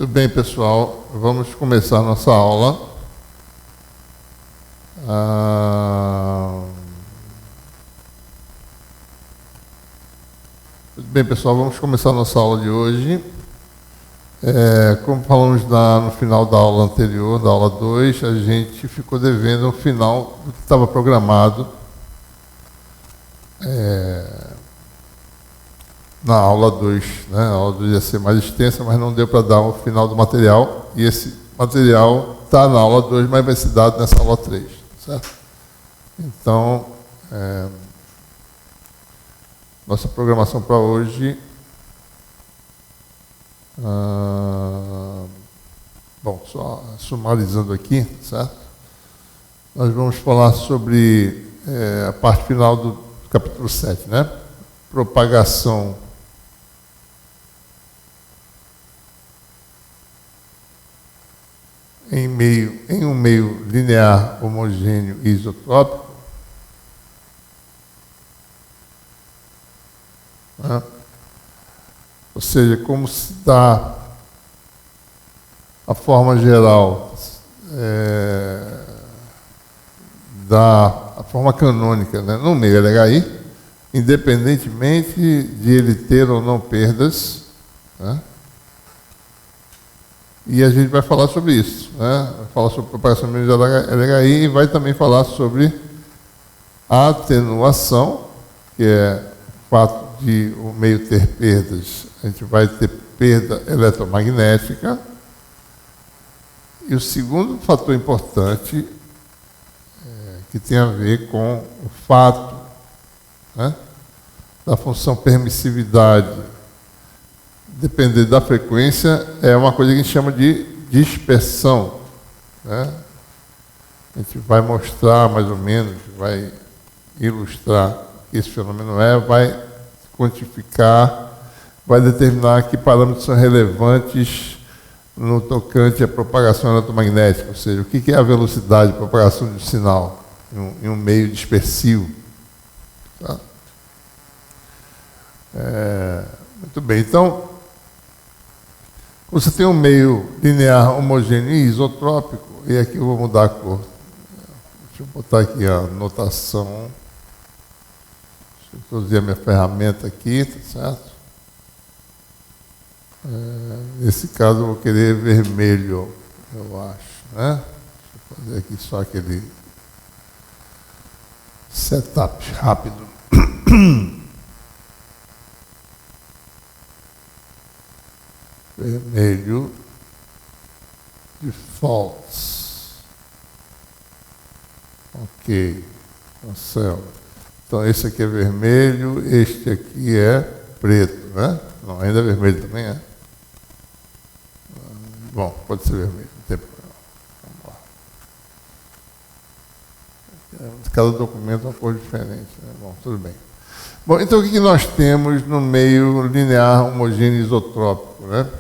Muito bem, pessoal. Vamos começar a nossa aula. Muito bem, pessoal. Vamos começar a nossa aula de hoje. Como falamos no final da aula anterior, da aula 2, a gente ficou devendo o final do que estava programado na aula 2, né? A aula 2 ia ser mais extensa, mas não deu para dar o final do material. E esse material está na aula 2, mas vai ser dado nessa aula 3, certo? Então, nossa programação para hoje... bom, só sumarizando aqui, certo? Nós vamos falar sobre a parte final do capítulo 7, né? Propagação em um meio linear, homogêneo e isotrópico, né? Ou seja, como se dá a forma geral a forma canônica, né, no meio LHI, independentemente de ele ter ou não perdas, né? E a gente vai falar sobre isso, né? Vai falar sobre propagação de LHI e vai também falar sobre a atenuação, que é o fato de o meio ter perdas. A gente vai ter perda eletromagnética. E o segundo fator importante, que tem a ver com o fato, né, da função permissividade, dependendo da frequência, é uma coisa que a gente chama de dispersão, né? A gente vai mostrar mais ou menos, vai ilustrar o que esse fenômeno vai quantificar, vai determinar que parâmetros são relevantes no tocante à propagação eletromagnética, ou seja, o que é a velocidade de propagação de um sinal em um meio dispersivo. Tá? Muito bem, então, você tem um meio linear, homogêneo e isotrópico, e aqui eu vou mudar a cor. Deixa eu botar aqui a notação. Deixa eu introduzir a minha ferramenta aqui, tá certo? Nesse caso eu vou querer vermelho, eu acho, né? Deixa eu fazer aqui só aquele setup rápido. Vermelho, defaults. Ok, cancela. Então esse aqui é vermelho, este aqui é preto, né? Não, ainda é vermelho também, é? Bom, pode ser vermelho, não tem problema. Vamos lá. Cada documento é uma cor diferente, né? Bom, tudo bem. Bom, então o que nós temos no meio linear, homogêneo e isotrópico, né?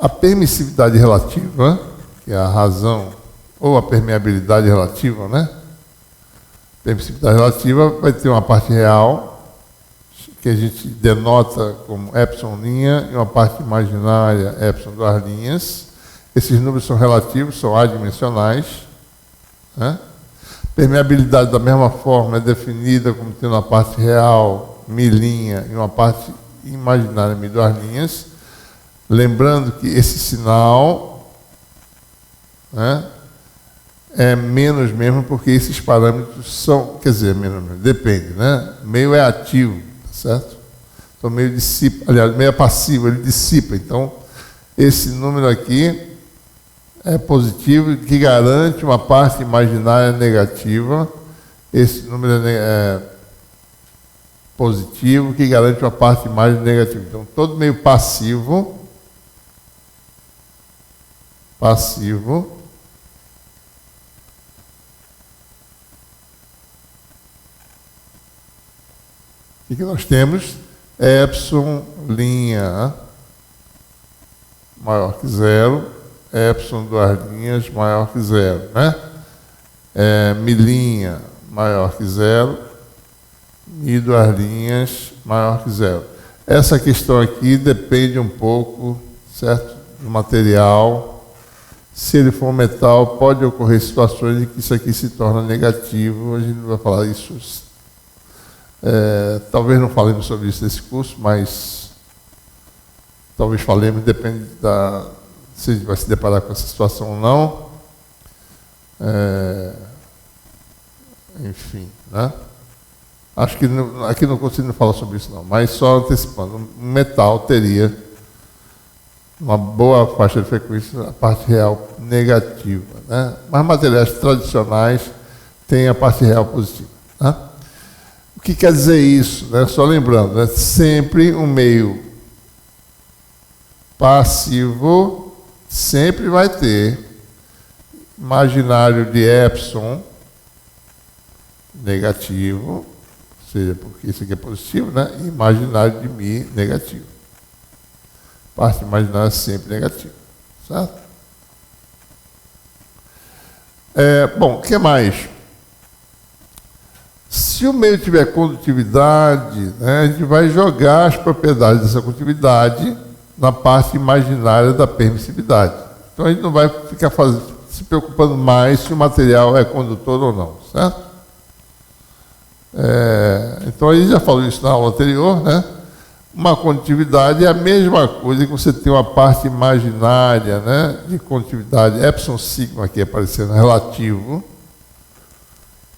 A permissividade relativa, que é a razão, ou a permeabilidade relativa, né? Permissividade relativa vai ter uma parte real, que a gente denota como epsilon linha, e uma parte imaginária, epsilon duas linhas. Esses números são relativos, são adimensionais, né? Permeabilidade, da mesma forma, é definida como tendo uma parte real, milinha, e uma parte imaginária, duas linhas. Lembrando que esse sinal, né, é menos mesmo, porque esses parâmetros são, quer dizer, menos mesmo, depende, né? Meio é ativo, tá certo? Então, meio dissipa, aliás, meio é passivo, ele dissipa. Então, esse número aqui é positivo, que garante uma parte imaginária negativa. Esse número é positivo, que garante uma parte imaginária negativa. Então, todo meio passivo, o que nós temos? Epsilon linha maior que zero, epsilon duas linhas maior que zero, né? Milinha maior que zero, mi duas linhas maior que zero. Essa questão aqui depende um pouco, certo, do material. Se ele for metal, pode ocorrer situações em que isso aqui se torna negativo. A gente não vai falar isso. Talvez não falemos sobre isso nesse curso, mas talvez falemos, depende se a gente vai se deparar com essa situação ou não. Enfim, né? Acho que aqui no curso não fala sobre isso não, mas só antecipando, um metal teria uma boa faixa de frequência, a parte real negativa, né? Mas materiais tradicionais têm a parte real positiva, né? O que quer dizer isso, né? Só lembrando, né? Sempre um meio passivo sempre vai ter imaginário de epsilon negativo, ou seja, porque isso aqui é positivo, né? E imaginário de mi negativo. Parte imaginária sempre negativa, certo? Bom, o que mais? Se o meio tiver condutividade, né, a gente vai jogar as propriedades dessa condutividade na parte imaginária da permissividade. Então a gente não vai ficar se preocupando mais se o material é condutor ou não, certo? Então a gente já falou isso na aula anterior, né? Uma condutividade é a mesma coisa que você tem uma parte imaginária, né, de condutividade, epsilon sigma aqui aparecendo, relativo.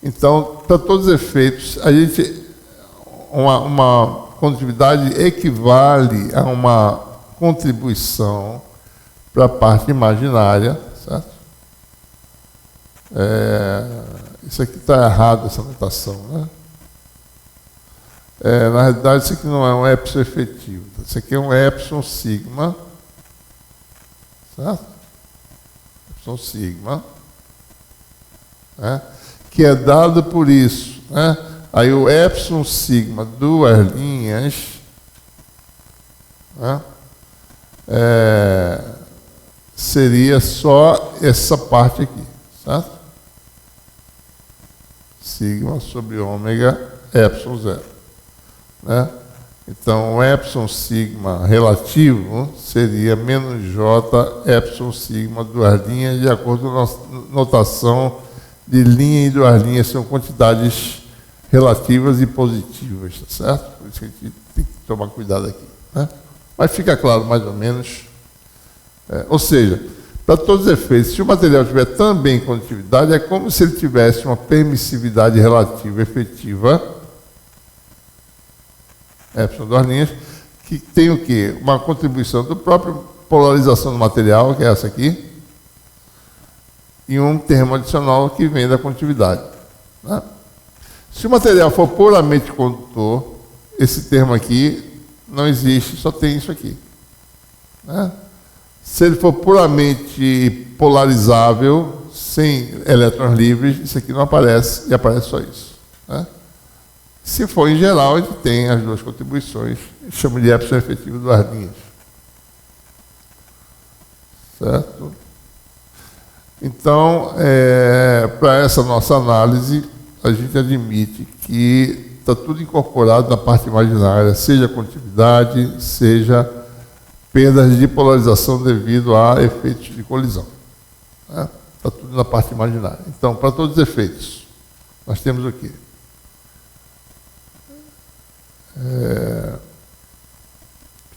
Então, para todos os efeitos, uma condutividade equivale a uma contribuição para a parte imaginária, certo? Isso aqui está errado, essa notação, né? Na realidade, isso aqui não é um epsilon efetivo. Isso aqui é um epsilon sigma, certo? Epsilon sigma, né? Que é dado por isso, né? Aí o epsilon sigma, duas linhas, né? Seria só essa parte aqui, certo? Sigma sobre ômega epsilon zero, né? Então, o epsilon sigma relativo seria menos j epsilon sigma duas linhas, de acordo com a nossa notação de linha e duas linhas, são quantidades relativas e positivas, tá certo? Por isso que a gente tem que tomar cuidado aqui, né? Mas fica claro, mais ou menos. Ou seja, para todos os efeitos, se o material tiver também condutividade, é como se ele tivesse uma permissividade relativa efetiva, epsilon duas linhas, que tem o quê? Uma contribuição da própria polarização do material, que é essa aqui, e um termo adicional que vem da condutividade, né? Se o material for puramente condutor, esse termo aqui não existe, só tem isso aqui, né? Se ele for puramente polarizável, sem elétrons livres, isso aqui não aparece, e aparece só isso, né? Se for em geral, a gente tem as duas contribuições, chama de epsilon efetivo duas linhas, certo? Então, para essa nossa análise, a gente admite que está tudo incorporado na parte imaginária, seja condutividade, seja perdas de polarização devido a efeitos de colisão, né? Está tudo na parte imaginária. Então, para todos os efeitos, nós temos o quê?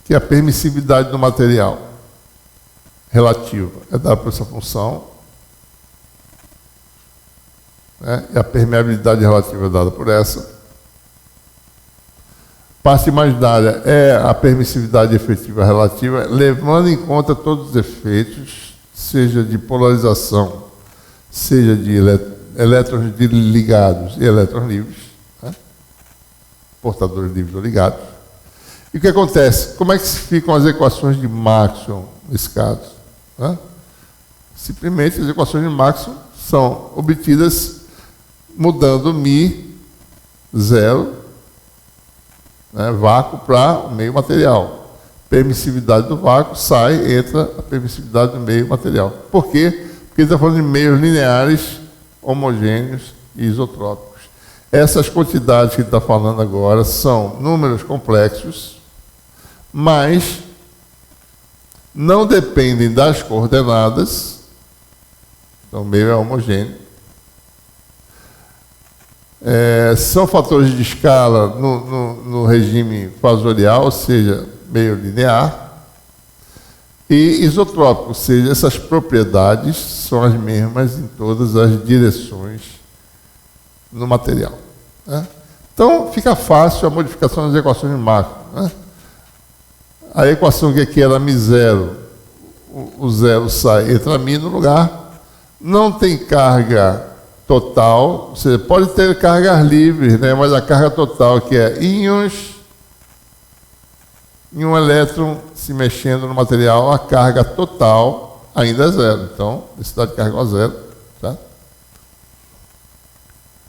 Que a permissividade do material relativa é dada por essa função, né? E a permeabilidade relativa é dada por essa. Parte imaginária é a permissividade efetiva relativa, levando em conta todos os efeitos, seja de polarização, seja de elétrons ligados e elétrons livres, né? Portadores livres ou ligados. E o que acontece? Como é que ficam as equações de Maxwell nesse caso, né? Simplesmente as equações de Maxwell são obtidas mudando mi zero, né, vácuo para o meio material. Permissividade do vácuo sai, entra a permissividade do meio material. Por quê? Porque ele está falando de meios lineares, homogêneos e isotrópicos. Essas quantidades que ele está falando agora são números complexos, mas não dependem das coordenadas, então o meio é homogêneo. São fatores de escala no regime fasorial, ou seja, meio linear. E isotrópico, ou seja, essas propriedades são as mesmas em todas as direções no material, né? Então, fica fácil a modificação das equações de macro, né? A equação que aqui era μ0, o zero sai, entra μ no lugar. Não tem carga total, ou seja, pode ter cargas livres, né? Mas a carga total, que é íons e um elétron se mexendo no material, a carga total ainda é zero. Então, densidade de carga é zero. Tá?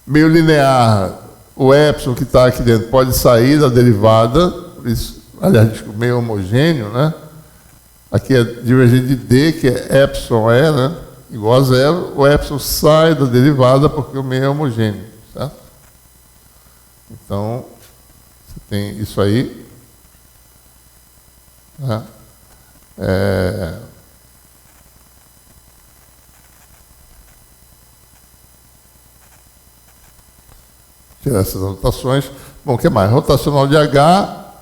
Meio linear, o epsilon que está aqui dentro pode sair da derivada, isso, aliás, meio homogêneo, né? Aqui é divergente de D, que é epsilon E, né? Igual a zero. O epsilon sai da derivada porque o meio é homogêneo. Certo? Então, você tem isso aí. Né? Tirar essas anotações. Bom, o que mais? Rotacional de H,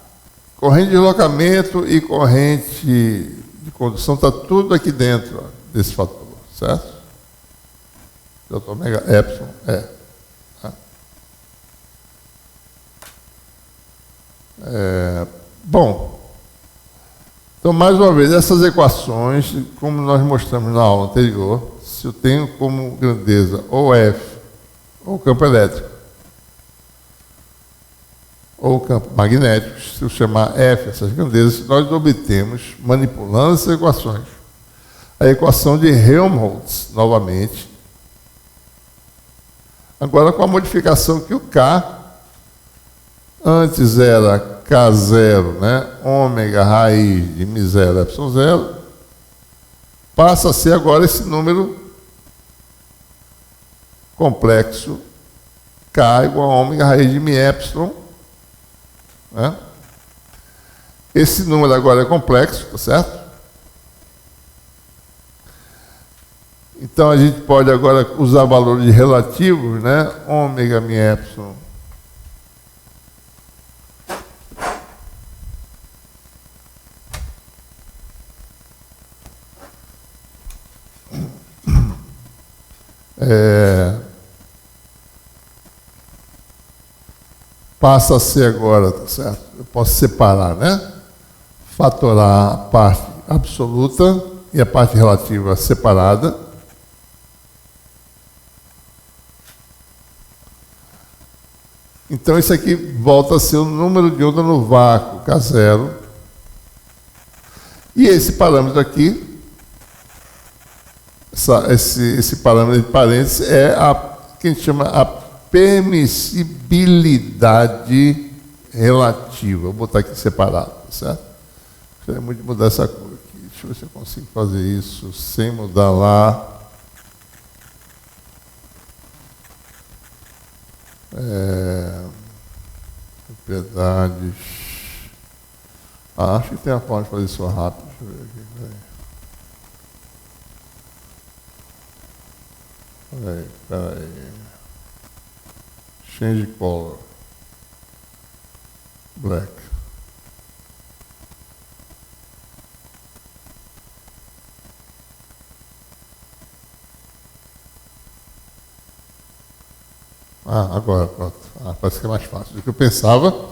corrente de deslocamento e corrente de condução, está tudo aqui dentro, ó, desse fator, certo? Delta ômega epsilon bom, então, mais uma vez, essas equações, como nós mostramos na aula anterior, se eu tenho como grandeza ou F, ou campo elétrico, ou campo magnético, se eu chamar F essas grandezas, nós obtemos, manipulando essas equações, a equação de Helmholtz, novamente, agora com a modificação que o K, antes era K0, né? Ômega raiz de μ0 epsilon 0, passa a ser agora esse número complexo K igual a ômega raiz de μ epsilon, né? Esse número agora é complexo, tá certo? Então a gente pode agora usar valores relativos, né? Ômega μ epsilon passa a ser agora, tá certo? Eu posso separar, né? Fatorar a parte absoluta e a parte relativa separada. Então, isso aqui volta a ser o número de onda no vácuo, K0. E esse parâmetro aqui, esse parâmetro de parênteses, é que a gente chama a permissibilidade relativa. Vou botar aqui separado, certo? Gostaria muito de mudar essa cor aqui. Deixa eu ver se eu consigo fazer isso sem mudar lá. Propriedades. Acho que tem a forma de fazer isso rápido. Deixa eu ver aqui. Peraí. Change color. Black. Agora, pronto. Parece que é mais fácil do que eu pensava.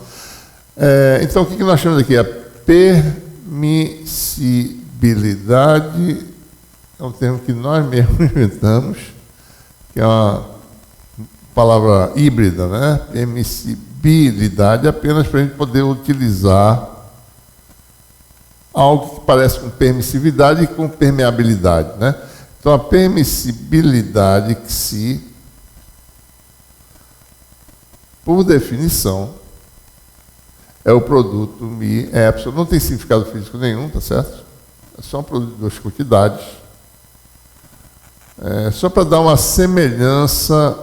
Então, o que nós chamamos aqui? A permissibilidade é um termo que nós mesmos inventamos, que é uma palavra híbrida, né? Permissibilidade, apenas para a gente poder utilizar algo que parece com permissividade e com permeabilidade, né? Então, a permissibilidade que se, por definição, é o produto μ epsilon. Não tem significado físico nenhum, tá certo? É só um produto de duas quantidades. Só para dar uma semelhança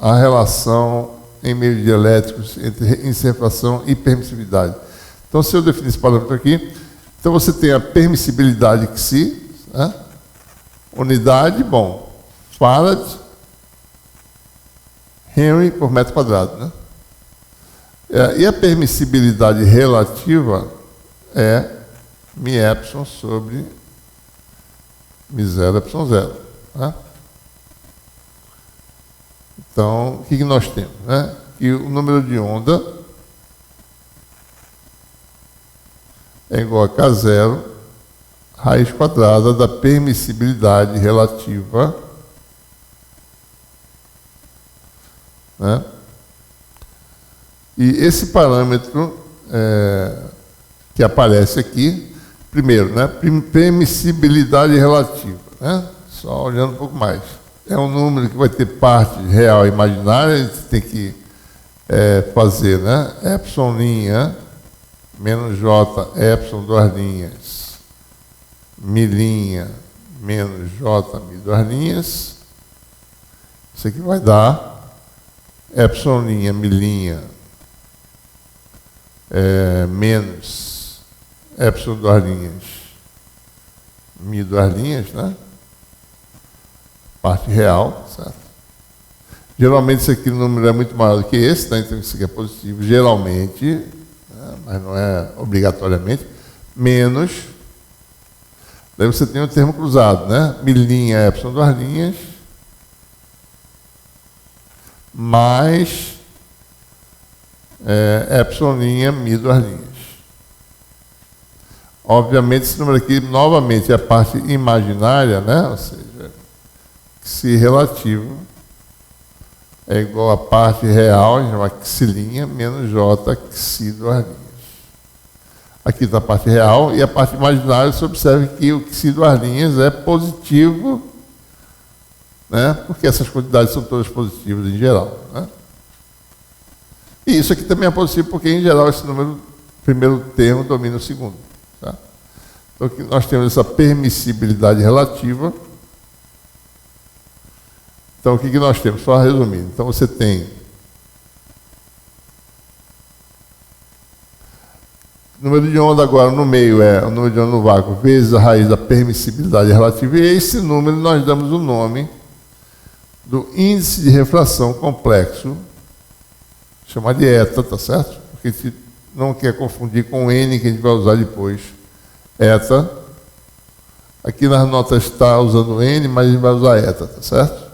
à relação em meios dielétricos entre incerfração e permissividade. Então, se eu definir esse parâmetro aqui, então Então você tem a permissibilidade Xi, né? Unidade, bom, Farad, Henry por metro quadrado, né? E a permissibilidade relativa é μ epsilon sobre μ0 epsilon 0. Né? Então, o que nós temos? Né? Que o número de onda é igual a K0 raiz quadrada da permissibilidade relativa, né? E esse parâmetro que aparece aqui, primeiro, né? Permissibilidade relativa, né? Só olhando um pouco mais. É um número que vai ter parte real e imaginária, a gente tem que fazer, né? Epsilon' menos J, epsilon, duas linhas, mi' menos J, mi, duas linhas. Isso aqui vai dar epsilon', mi', menos epsilon, duas linhas, mi, duas linhas, né? Parte real, certo? Geralmente esse aqui o número é muito maior do que esse, né? Então isso aqui é positivo, geralmente, né? Mas não é obrigatoriamente, menos, daí você tem o termo cruzado, né? Mi', epsilon, duas linhas, mais epsilon', mi, duas linhas. Obviamente esse número aqui, novamente, é a parte imaginária, né? Ou seja, Xi relativo é igual a parte real, a gente chama Xi', menos J, Xi, duas linhas. Aqui está a parte real, e a parte imaginária, você observa que o Xi, duas linhas, é positivo, né? Porque essas quantidades são todas positivas em geral, né? E isso aqui também é positivo, porque em geral esse número, primeiro termo, domina o segundo. Tá? Então aqui nós temos essa permissibilidade relativa. Então, o que nós temos? Só resumindo. Então, você tem o número de onda agora no meio é o número de onda no vácuo vezes a raiz da permissibilidade relativa. E a esse número nós damos o nome do índice de refração complexo, chamado de eta, tá certo? Porque a gente não quer confundir com o N que a gente vai usar depois. Eta. Aqui nas notas está usando N, mas a gente vai usar eta, tá certo?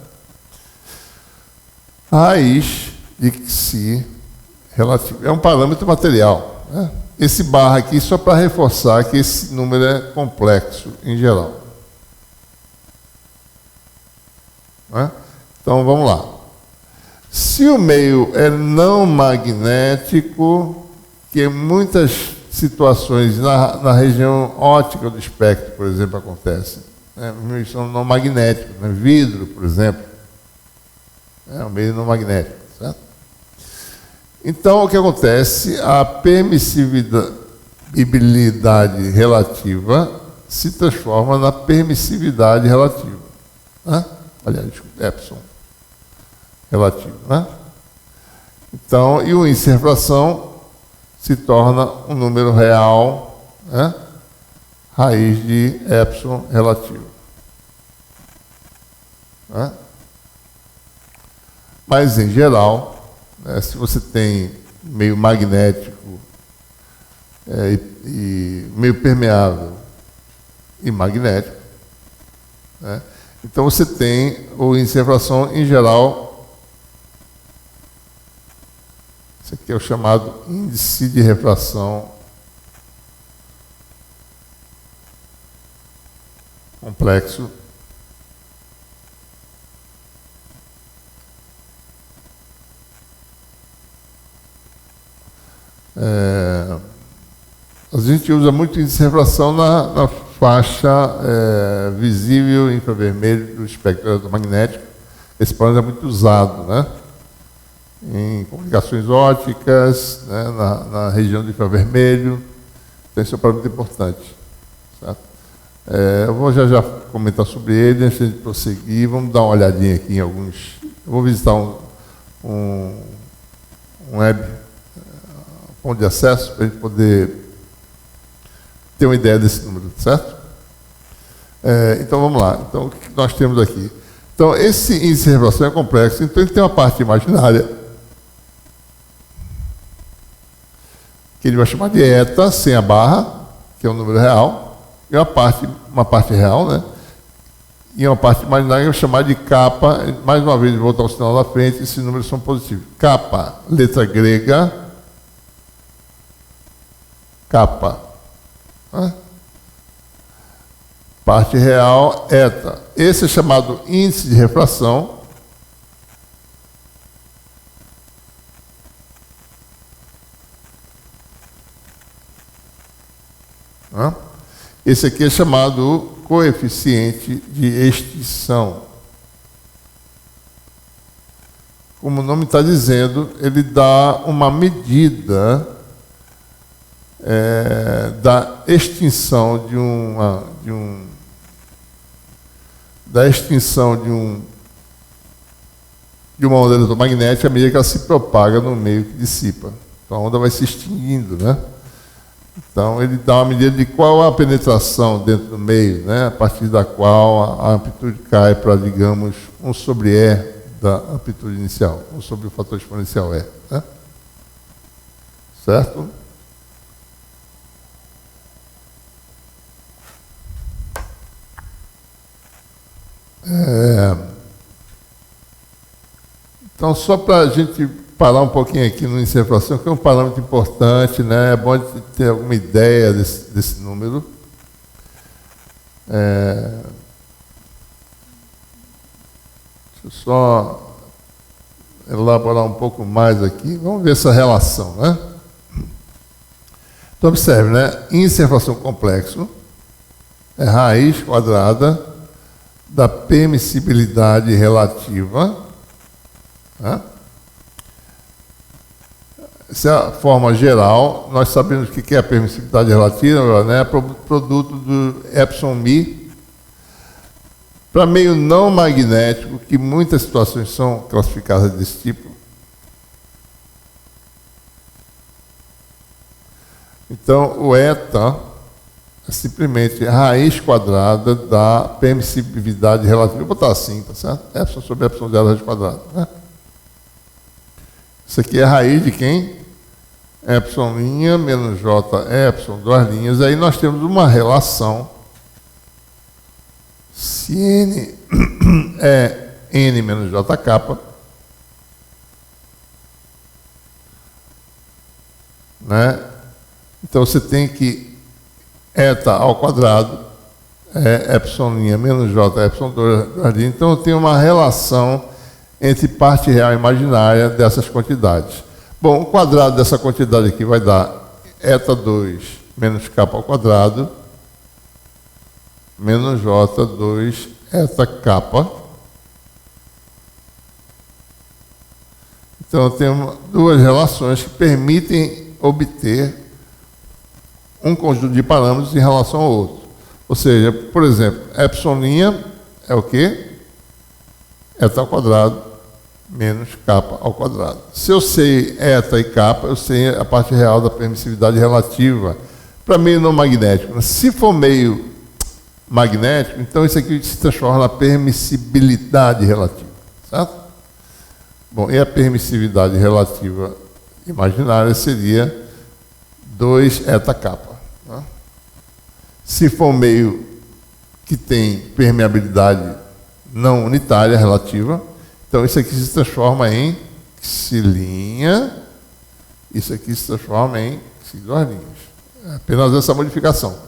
Raiz de Xi relativo. É um parâmetro material, né? Esse barra aqui só para reforçar que esse número é complexo em geral. Né? Então vamos lá. Se o meio é não magnético, que em muitas situações na região óptica do espectro, por exemplo, acontece, né? Meios são não magnéticos, né? Vidro, por exemplo. É um meio não magnético, certo? Então, o que acontece? A permissibilidade relativa se transforma na permissividade relativa. Né? Aliás, epsilon relativo. Né? Então, e o índice de refração se torna um número real, né? Raiz de epsilon relativo. Né? Mas, em geral, né, se você tem meio magnético e meio permeável e magnético, né, então você tem o índice de refração, em geral, isso aqui é o chamado índice de refração complexo. A gente usa muito índice de refração na faixa visível infravermelho do espectro eletromagnético. Esse parâmetro é muito usado, né? Em comunicações ópticas, né? na região do infravermelho. Então, esse é um parâmetro importante. Certo? Eu vou já comentar sobre ele antes de prosseguir. Vamos dar uma olhadinha aqui em alguns. Eu vou visitar um web ponto de acesso para a gente poder ter uma ideia desse número, certo? Então vamos lá. Então o que nós temos aqui? Então esse índice de refração é complexo, então ele tem uma parte imaginária, que ele vai chamar de eta, sem a barra, que é um número real, e uma parte real, né? E uma parte imaginária que eu vou chamar de kappa. Mais uma vez, vou botar o sinal na frente, esses números são positivos. Kappa, letra grega, kappa. Parte real, eta. Esse é chamado índice de refração. Esse aqui é chamado coeficiente de extinção. Como o nome está dizendo, ele dá uma medida da extinção de uma onda eletromagnética à medida que ela se propaga no meio que dissipa. Então a onda vai se extinguindo, né? Então ele dá uma medida de qual a penetração dentro do meio, né? A partir da qual a amplitude cai para, digamos, 1 sobre E da amplitude inicial, 1 sobre o fator exponencial E, né? Certo? Então, só para a gente parar um pouquinho aqui no índice de refração, que é um parâmetro importante, né? É bom ter alguma ideia desse número. Deixa eu só elaborar um pouco mais aqui. Vamos ver essa relação, né? Então, observe, né? Índice de refração complexo é raiz quadrada da permissibilidade relativa. Essa é a forma geral. Nós sabemos o que é a permissibilidade relativa, né? Produto do epsilon mi para meio não magnético, que muitas situações são classificadas desse tipo. Então, o eta é simplesmente a raiz quadrada da permissibilidade relativa. Vou botar assim, tá certo? Epsilon sobre epsilon zero raiz quadrada, né? Isso aqui é a raiz de quem? Epsilon linha menos j epsilon, duas linhas. Aí nós temos uma relação. Se n é n menos j kappa, né? Então você tem que eta ao quadrado é epsilon linha menos j epsilon, duas linhas. Então eu tenho uma relação entre parte real e imaginária dessas quantidades. Bom, o quadrado dessa quantidade aqui vai dar eta 2 menos kappa ao quadrado menos j 2 eta kappa. Então eu tenho duas relações que permitem obter um conjunto de parâmetros em relação ao outro. Ou seja, por exemplo, epsilon é o quê? Eta ao quadrado menos kappa ao quadrado. Se eu sei eta e kappa, eu sei a parte real da permissividade relativa para meio não magnético. Se for meio magnético, então isso aqui se transforma na permissibilidade relativa, certo? Bom, e a permissividade relativa imaginária seria 2 eta kappa. Né? Se for meio que tem permeabilidade não unitária relativa, então isso aqui se transforma em xi', isso aqui se transforma em xi'. É apenas essa modificação.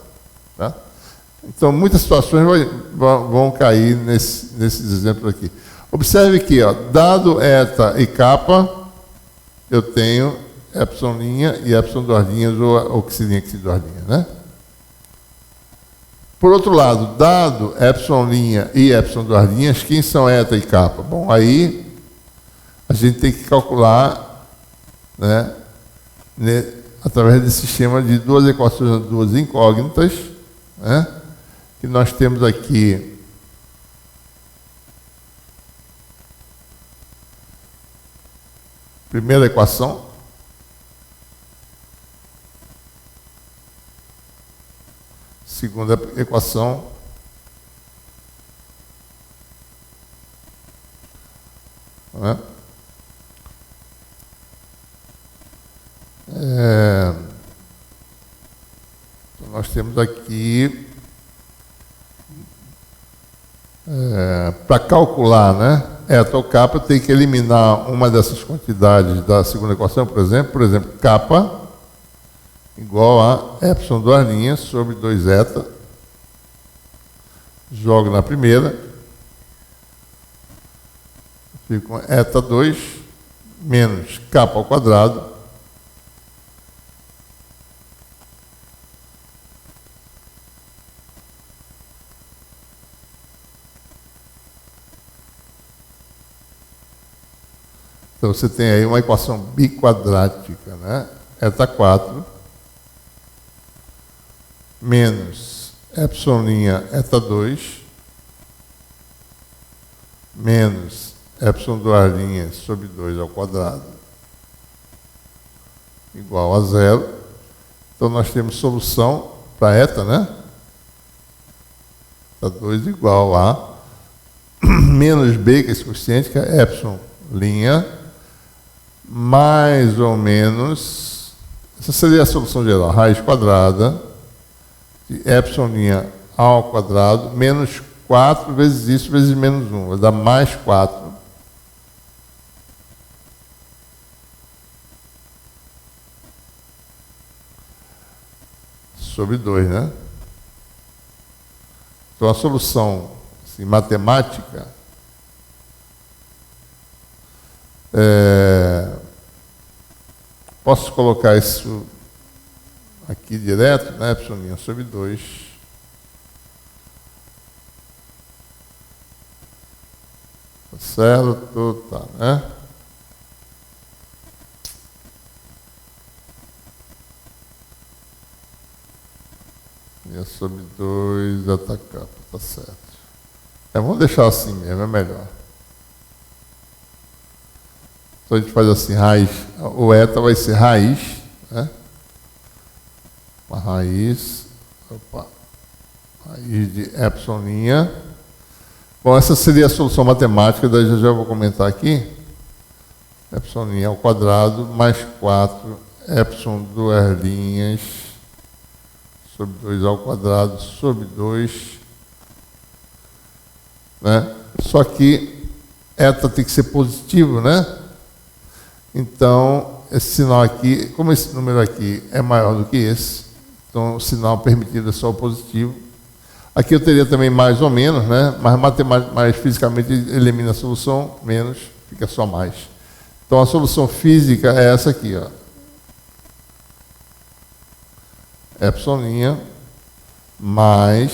Tá? Então muitas situações vão cair nesses exemplos aqui. Observe que, ó, dado eta e kappa, eu tenho epsilon e epsilon duas linhas, ou xi', né? Por outro lado, dado epsilon e epsilon duas linhas, quem são eta e kappa? Bom, aí a gente tem que calcular, né, através desse sistema de duas equações, duas incógnitas, né, que nós temos aqui primeira equação, segunda equação. Né? Então nós temos aqui, para calcular, né, eta ou kappa, tem que eliminar uma dessas quantidades da segunda equação, por exemplo, kappa igual a epsilon duas linhas sobre 2 eta, jogo na primeira, fico com eta 2 menos kappa ao quadrado Então, você tem aí uma equação biquadrática, né? Eta 4 menos epsilon eta 2 menos epsilon duas linhas sobre 2 ao quadrado igual a 0. Então, nós temos solução para eta, né? Eta 2 igual a menos b, que é esse coeficiente, que é epsilon linha, mais ou menos, essa seria a solução geral, raiz quadrada de epsilon ao quadrado, menos 4 vezes isso, vezes menos 1, vai dar mais 4. Sobre 2, né? Então, a solução assim, matemática posso colocar isso aqui direto, né? Epsilon sobre 2 tá certo? Tá, né? E sobre 2 eta kappa, tá certo. Vamos deixar assim mesmo, é melhor. Então a gente faz assim, raiz, o eta vai ser raiz, né? Uma raiz de epsilon linha. Bom, essa seria a solução matemática, daí já vou comentar aqui. Epsilon linha ao quadrado, mais 4, epsilon duas linhas, sobre 2 ao quadrado, sobre 2. Né? Só que eta tem que ser positivo, né? Então, esse sinal aqui, como esse número aqui é maior do que esse, então o sinal permitido é só o positivo. Aqui eu teria também mais ou menos, né? Mas fisicamente elimina a solução, menos, fica só mais. Então a solução física é essa aqui, ó. Epsilon mais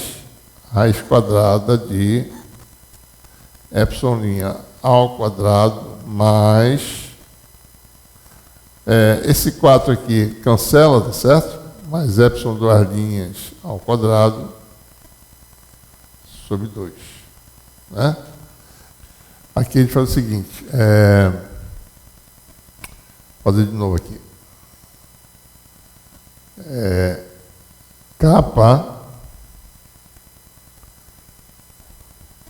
raiz quadrada de epsilon ao quadrado mais esse 4 aqui cancela, tá certo? Mais epsilon duas linhas ao quadrado sobre 2. Né? Aqui a gente faz o seguinte, vou fazer de novo aqui. Kappa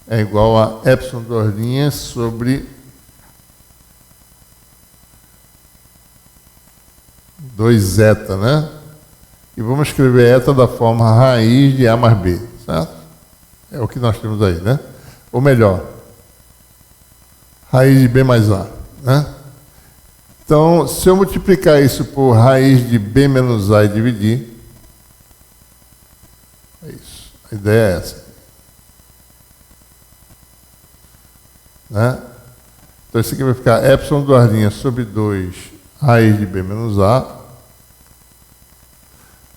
é igual a epsilon duas linhas sobre 2 eta, né? E vamos escrever eta da forma raiz de A mais B, certo? É o que nós temos aí, né? Ou melhor, raiz de B mais A, né? Então, se eu multiplicar isso por raiz de B menos A e dividir, é isso. A ideia é essa. Né? Então, isso aqui vai ficar epsilon duas linhas sobre 2 raiz de B menos A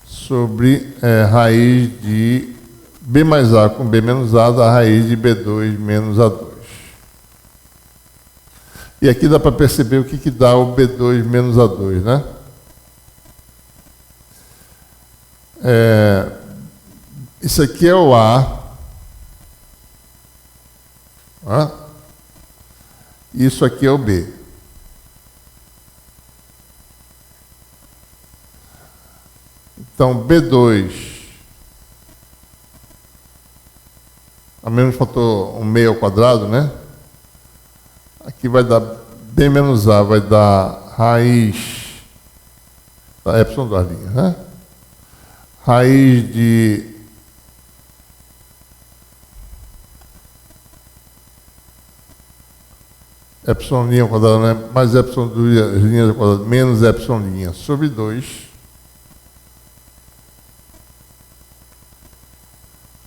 sobre raiz de B mais A com B menos A da raiz de B2 menos A2. E aqui dá para perceber o que dá o B2 menos A2, né? Isso aqui é o A. Né? Isso aqui é o B. Então, B2 a menos fator 1 meio ao quadrado, né? Aqui vai dar B menos A, vai dar raiz da epsilon duas linhas, né? Raiz de epsilon linha ao quadrado, né? Mais epsilon duas linhas ao quadrado, menos epsilon linha sobre 2.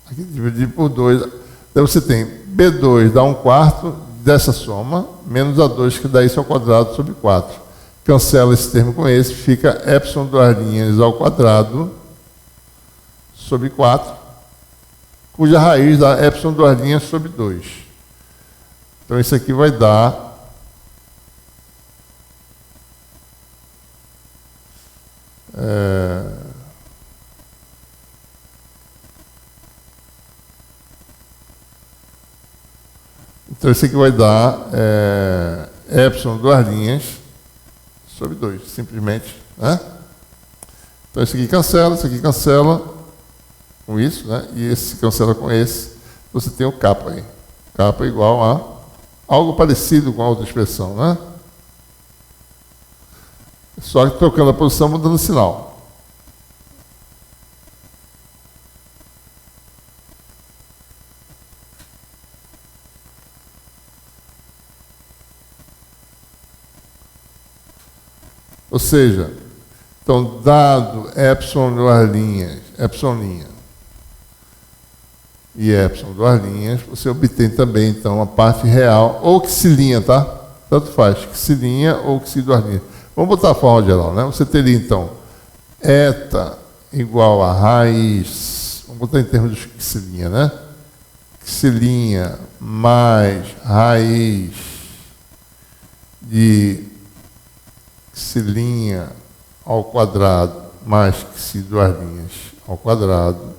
Aqui dividido por 2. Então você tem B2 dá 1/4 dessa soma, menos A2, que dá isso ao quadrado sobre 4. Cancela esse termo com esse, fica epsilon duas linhas ao quadrado sobre 4, cuja raiz dá epsilon duas linhas sobre 2. Então isso aqui vai dar então isso aqui vai dar epsilon duas linhas sobre 2, simplesmente, né? Então isso aqui cancela com isso, né? E esse cancela com esse, você tem o kappa aí. Kappa igual a algo parecido com a outra expressão, né? Só que trocando a posição, mudando o sinal. Ou seja, então, dado epsilon duas linhas, epsilon linha e epsilon duas linhas, você obtém também, então, a parte real, ou xilinha, tá? Tanto faz, xilinha ou xi duas linhas. Vamos botar a forma geral, né? Você teria, então, eta igual a raiz, vamos botar em termos de xilinha, né? Xilinha mais raiz de xilinha ao quadrado mais xi duas linhas ao quadrado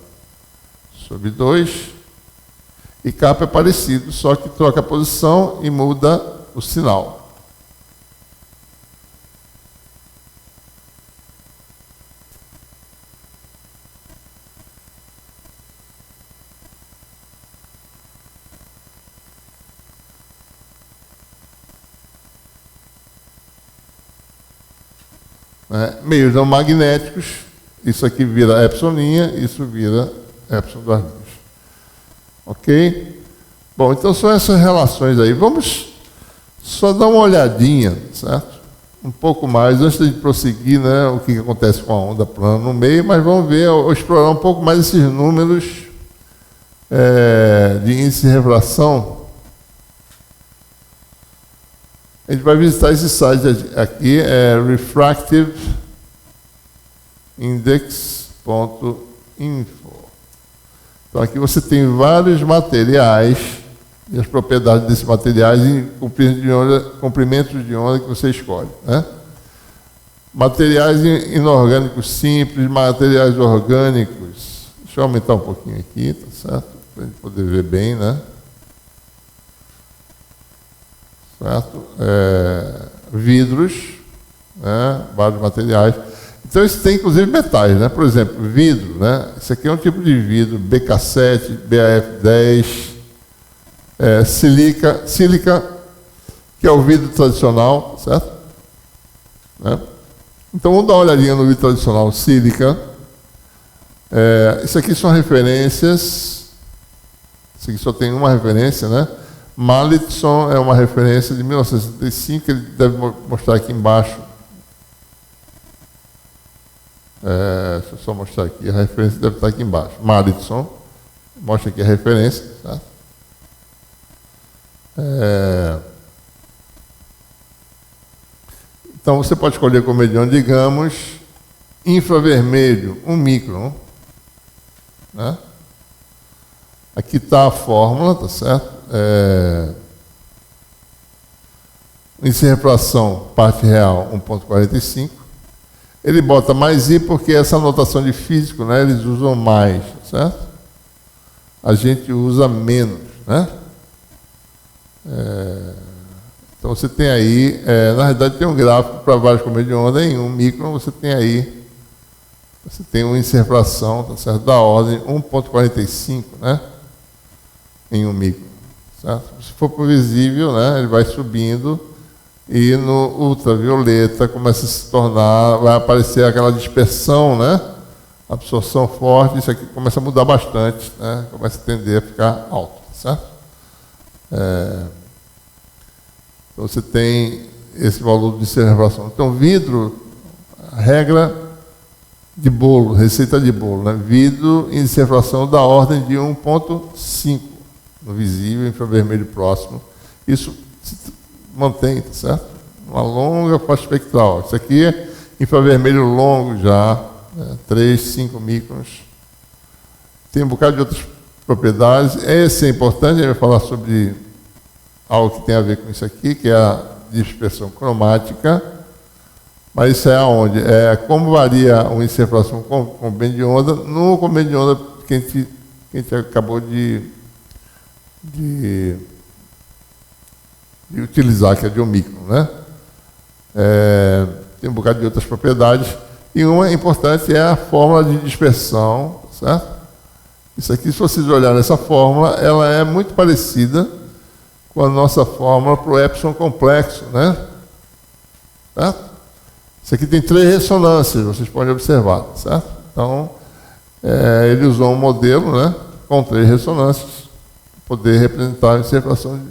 sobre 2. E kappa é parecido, só que troca a posição e muda o sinal. Meios não magnéticos, isso aqui vira epsilon linha, isso vira epsilon duas linhas. Ok? Bom, então são essas relações aí. Vamos só dar uma olhadinha, certo? Um pouco mais, antes de prosseguir, né, o que acontece com a onda plana no meio, mas vamos ver, ou explorar um pouco mais esses números de índice de refração. A gente vai visitar esse site aqui, refractiveindex.info. Então aqui você tem vários materiais e as propriedades desses materiais em comprimentos de onda que você escolhe, né? Materiais inorgânicos simples, materiais orgânicos. Deixa eu aumentar um pouquinho aqui, tá certo? Para a gente poder ver bem, né? Certo? Vidros, né? Vários materiais. Então, isso tem inclusive metais, né? Por exemplo, vidro, né? Esse aqui é um tipo de vidro, BK7, BAF10, sílica, que é o vidro tradicional, certo? Né? Então, vamos dar uma olhadinha no vidro tradicional, sílica. Isso aqui são referências, isso aqui só tem uma referência, né? Malitson é uma referência de 1965, ele deve mostrar aqui embaixo. Deixa eu só mostrar aqui, a referência deve estar aqui embaixo. Malitson, mostra aqui a referência. Tá? Então você pode escolher como mediano, digamos, infravermelho, 1 micron. Né? Aqui está a fórmula, tá certo? Índice de refração, parte real, 1,45. Ele bota mais I porque essa notação de físico, né, eles usam mais, certo? A gente usa menos, né? Então você tem aí, na realidade tem um gráfico para vários comprimentos de onda, em 1 micron você tem aí, você tem um índice de refração, tá certo? Da ordem 1,45, né? em 1 micron, certo? Se for para o visível, né, ele vai subindo, e no ultravioleta começa a se tornar, vai aparecer aquela dispersão, né? Absorção forte, isso aqui começa a mudar bastante, né? Começa a tender a ficar alto, certo? Então você tem esse valor de observação. Então, vidro, regra de bolo, receita de bolo, né? Vidro em observação da ordem de 1,5 no visível, infravermelho próximo. Isso se mantém, tá certo? Uma longa faixa espectral. Isso aqui é infravermelho longo já, né? 3, 5 microns. Tem um bocado de outras propriedades. Esse é importante, a gente vai falar sobre algo que tem a ver com isso aqui, que é a dispersão cromática. Mas isso é aonde? É como varia uma observação com comprimento de onda no comprimento de onda que a gente acabou de utilizar, que é de 1 micron, né? Tem um bocado de outras propriedades, e uma importante é a fórmula de dispersão, certo? Isso aqui, se vocês olharem essa fórmula, ela é muito parecida com a nossa fórmula para o epsilon complexo, né? Certo? Isso aqui tem 3 ressonâncias, vocês podem observar, certo? Então, ele usou um modelo, né, com 3 ressonâncias, para poder representar a observação de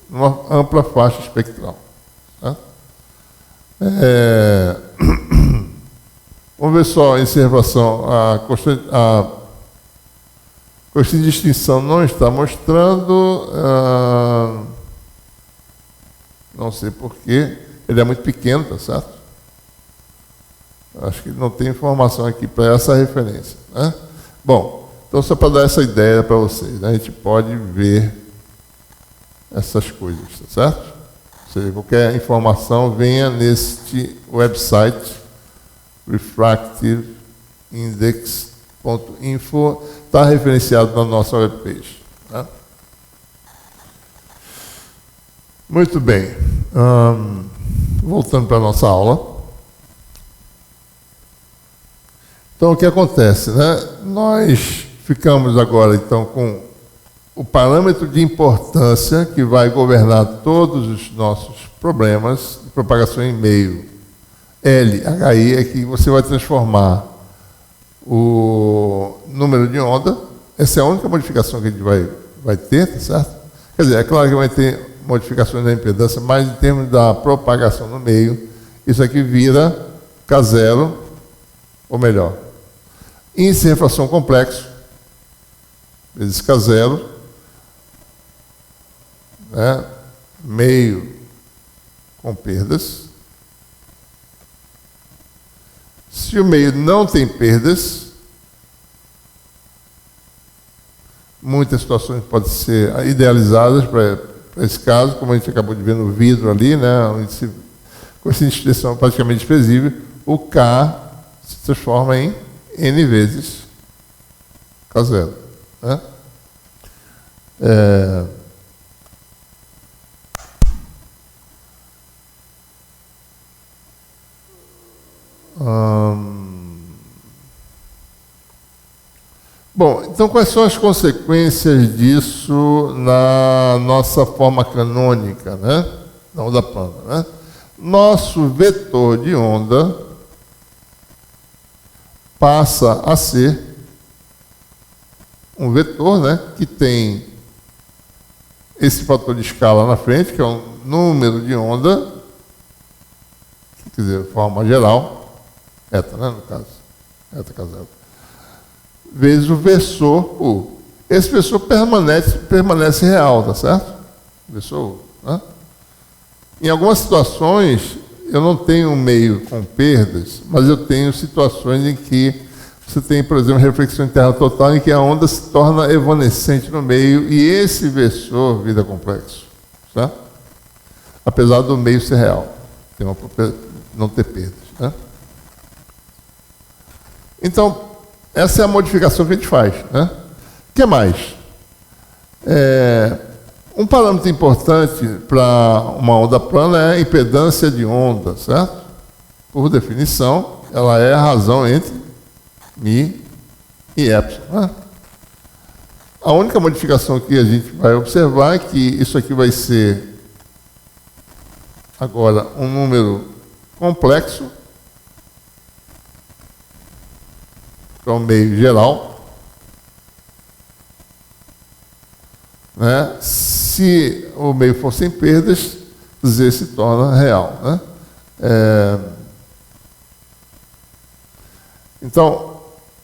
uma ampla faixa espectral. Certo? Vamos ver só a observação. A coeficiente de extinção não está mostrando, não sei porquê, ele é muito pequeno, tá certo? Acho que não tem informação aqui para essa referência, né? Bom, então só para dar essa ideia para vocês, né? A gente pode ver essas coisas, tá certo? Ou seja, qualquer informação venha neste website refractiveindex.info, está referenciado na nossa webpage. Tá? Muito bem. Voltando para a nossa aula. Então, o que acontece, né? Nós ficamos agora, então, com o parâmetro de importância que vai governar todos os nossos problemas de propagação em meio. LHI é que você vai transformar o número de onda. Essa é a única modificação que a gente vai ter, tá certo? Quer dizer, é claro que vai ter modificações da impedância, mas em termos da propagação no meio, isso aqui vira K0, ou melhor, índice de refração complexo, vezes K0, né, meio com perdas. Se o meio não tem perdas, muitas situações podem ser idealizadas para esse caso, como a gente acabou de ver no vidro ali, né, com essa expressão praticamente desprezível, o K se transforma em N vezes K0. Né? Bom, então quais são as consequências disso na nossa forma canônica, né? Na onda plana, né? Nosso vetor de onda passa a ser um vetor, né, que tem esse fator de escala na frente, que é um número de onda, quer dizer, forma geral, eta, né, no caso, eta K0, vezes o versor U. Esse versor permanece real, tá certo? Versor U. Né? Em algumas situações, eu não tenho um meio com perdas, mas eu tenho situações em que você tem, por exemplo, reflexão interna total, em que a onda se torna evanescente no meio, e esse versor vira complexo. Certo? Apesar do meio ser real, não ter perdas. Né? Então, essa é a modificação que a gente faz. Né? O que mais? Um parâmetro importante para uma onda plana é a impedância de onda, certo? Por definição, ela é a razão entre Mi e Epsilon. Né? A única modificação que a gente vai observar é que isso aqui vai ser agora um número complexo para o meio geral, né? Se o meio for sem perdas, Z se torna real, né? Então,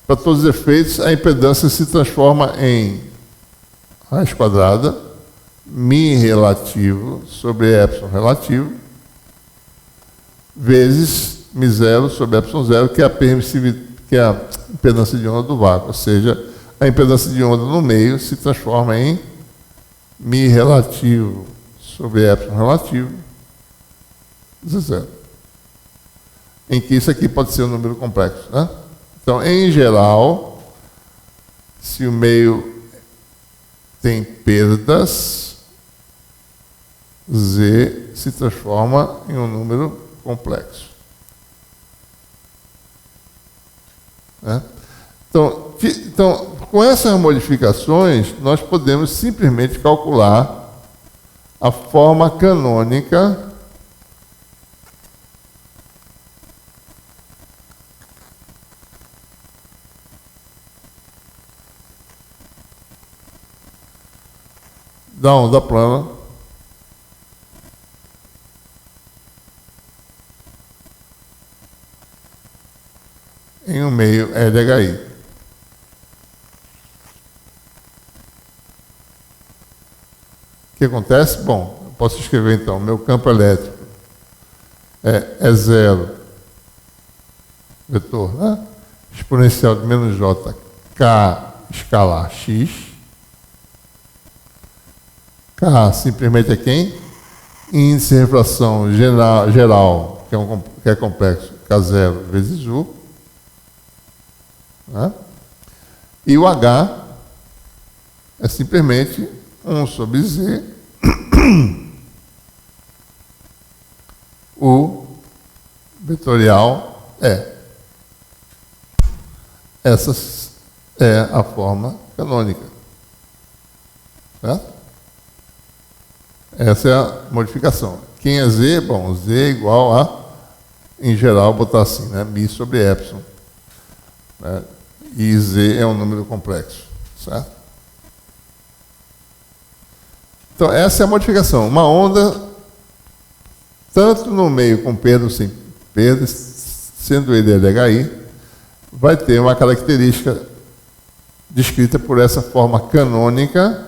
para todos os efeitos, a impedância se transforma em raiz quadrada, μ relativo sobre epsilon relativo, vezes μ0 sobre epsilon zero, que é a permissividade, que é a impedância de onda do vácuo. Ou seja, a impedância de onda no meio se transforma em μ relativo sobre epsilon relativo, Z0. Em que isso aqui pode ser um número complexo, né? Então, em geral, se o meio tem perdas, Z se transforma em um número complexo. Né? Então, com essas modificações, nós podemos simplesmente calcular a forma canônica da onda plana em um meio LHI. O que acontece? Bom, eu posso escrever então, meu campo elétrico é zero, vetor, né? Exponencial de menos J, K escalar X. K simplesmente é quem? Índice de refração geral, que é complexo, K0 vezes U. Né? E o H é simplesmente 1 sobre Z, U vetorial é. Essa é a forma canônica. Certo? Essa é a modificação. Quem é Z? Bom, Z é igual a, em geral, botar assim, né? μ sobre epsilon. Né? E Z é um número complexo. Certo? Então, essa é a modificação. Uma onda, tanto no meio com perda ou sem perda, sendo ele LHI, vai ter uma característica descrita por essa forma canônica,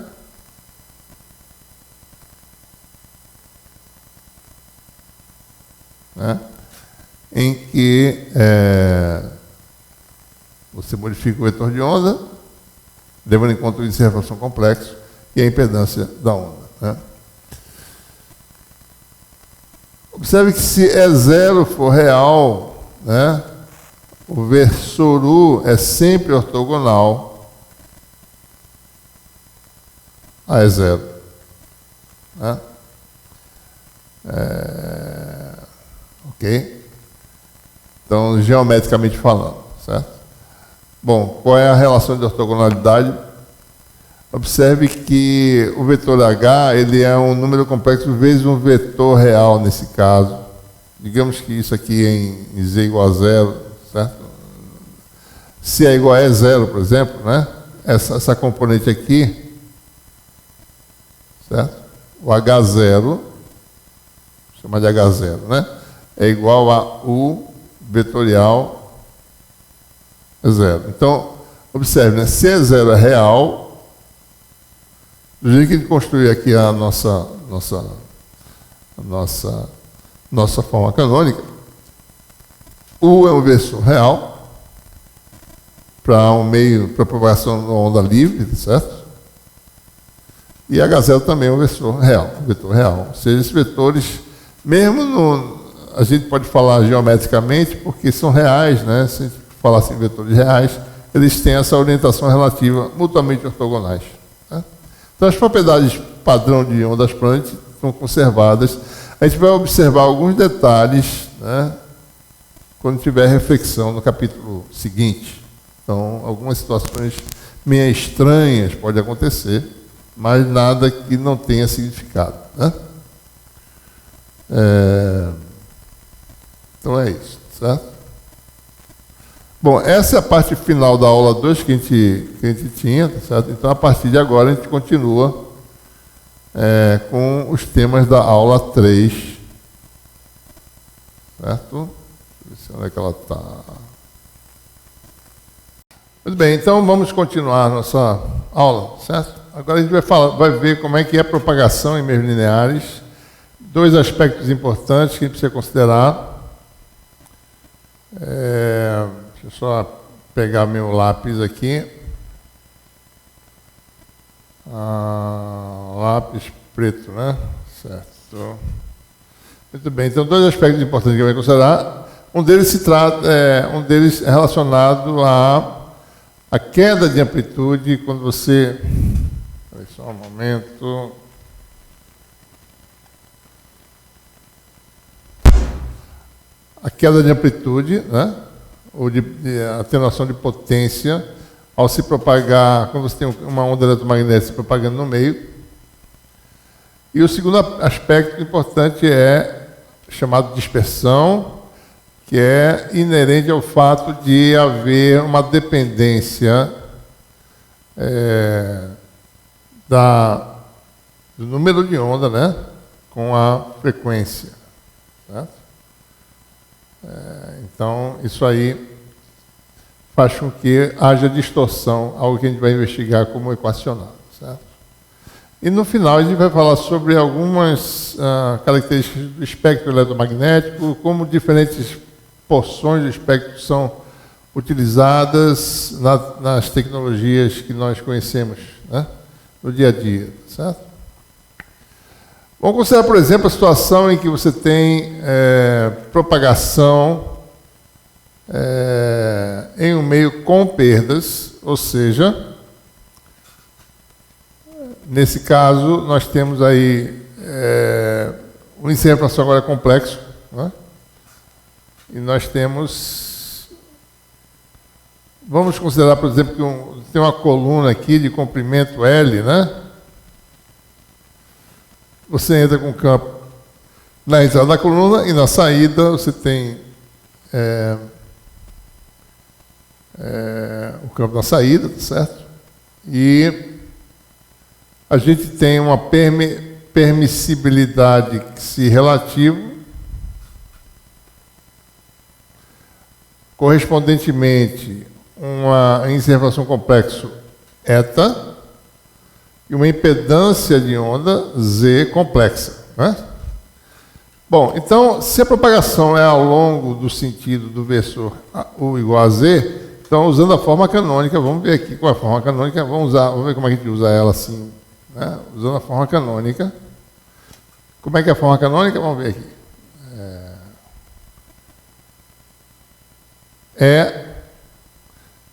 né, em que você modifica o vetor de onda, levando em conta o índice de refração complexo e a impedância da onda. Né? Observe que se E0 for real, né, o versor U é sempre ortogonal a E0. Né? Ok? Então, geometricamente falando, certo? Bom, qual é a relação de ortogonalidade? Observe que o vetor H, ele é um número complexo vezes um vetor real nesse caso. Digamos que isso aqui em Z igual a zero, certo? Se é igual a E0, por exemplo, né? Essa componente aqui, certo? O H0, vou chamar de H0, né? É igual a U vetorial E0. Então, observe, né? Se E0 é real, do jeito que a gente construiu aqui a nossa forma canônica, U é um versor real para um meio, para propagação da onda livre, certo? E H0 também é um vetor real. Ou seja, esses vetores, mesmo a gente pode falar geometricamente, porque são reais, né? Se a gente falar assim, vetores reais, eles têm essa orientação relativa mutuamente ortogonais. Né? Então, as propriedades padrão de ondas planas estão conservadas. A gente vai observar alguns detalhes, né, quando tiver reflexão no capítulo seguinte. Então, algumas situações meio estranhas, pode acontecer, mas nada que não tenha significado, né? Então é isso, certo? Bom, essa é a parte final da aula 2 que a gente tinha, certo? Então, a partir de agora, a gente continua com os temas da aula 3, certo? Deixa eu ver onde é que ela está. Muito bem, então vamos continuar a nossa aula, certo? Agora a gente vai ver como é que é a propagação em meios lineares. Dois aspectos importantes que a gente precisa considerar. Deixa eu só pegar meu lápis aqui. Lápis preto, né? Certo. Muito bem, então dois aspectos importantes que eu vou considerar. Um deles é relacionado à queda de amplitude quando você... Espera aí só um momento. A queda de amplitude, né? Ou de atenuação de potência, ao se propagar, quando você tem uma onda eletromagnética se propagando no meio. E o segundo aspecto importante é chamado dispersão, que é inerente ao fato de haver uma dependência do número de onda, né, com a frequência, certo? Então, isso aí faz com que haja distorção, algo que a gente vai investigar como equacionado, certo? E no final a gente vai falar sobre algumas características do espectro eletromagnético, como diferentes porções do espectro são utilizadas nas tecnologias que nós conhecemos, né, no dia a dia, certo? Vamos considerar, por exemplo, a situação em que você tem propagação em um meio com perdas, ou seja, nesse caso, nós temos aí um índice de refração agora complexo, né? E nós temos... Vamos considerar, por exemplo, que tem uma coluna aqui de comprimento L, né? Você entra com o campo na entrada da coluna e na saída você tem o campo na saída, certo? E a gente tem uma permissibilidade relativa, correspondentemente uma inservação complexo eta e uma impedância de onda Z complexa, né? Bom, então, se a propagação é ao longo do sentido do vetor U igual a Z, então, usando a forma canônica, vamos ver aqui qual é a forma canônica, vamos ver como é que a gente usa ela assim, né? Usando a forma canônica. Como é que é a forma canônica? Vamos ver aqui. É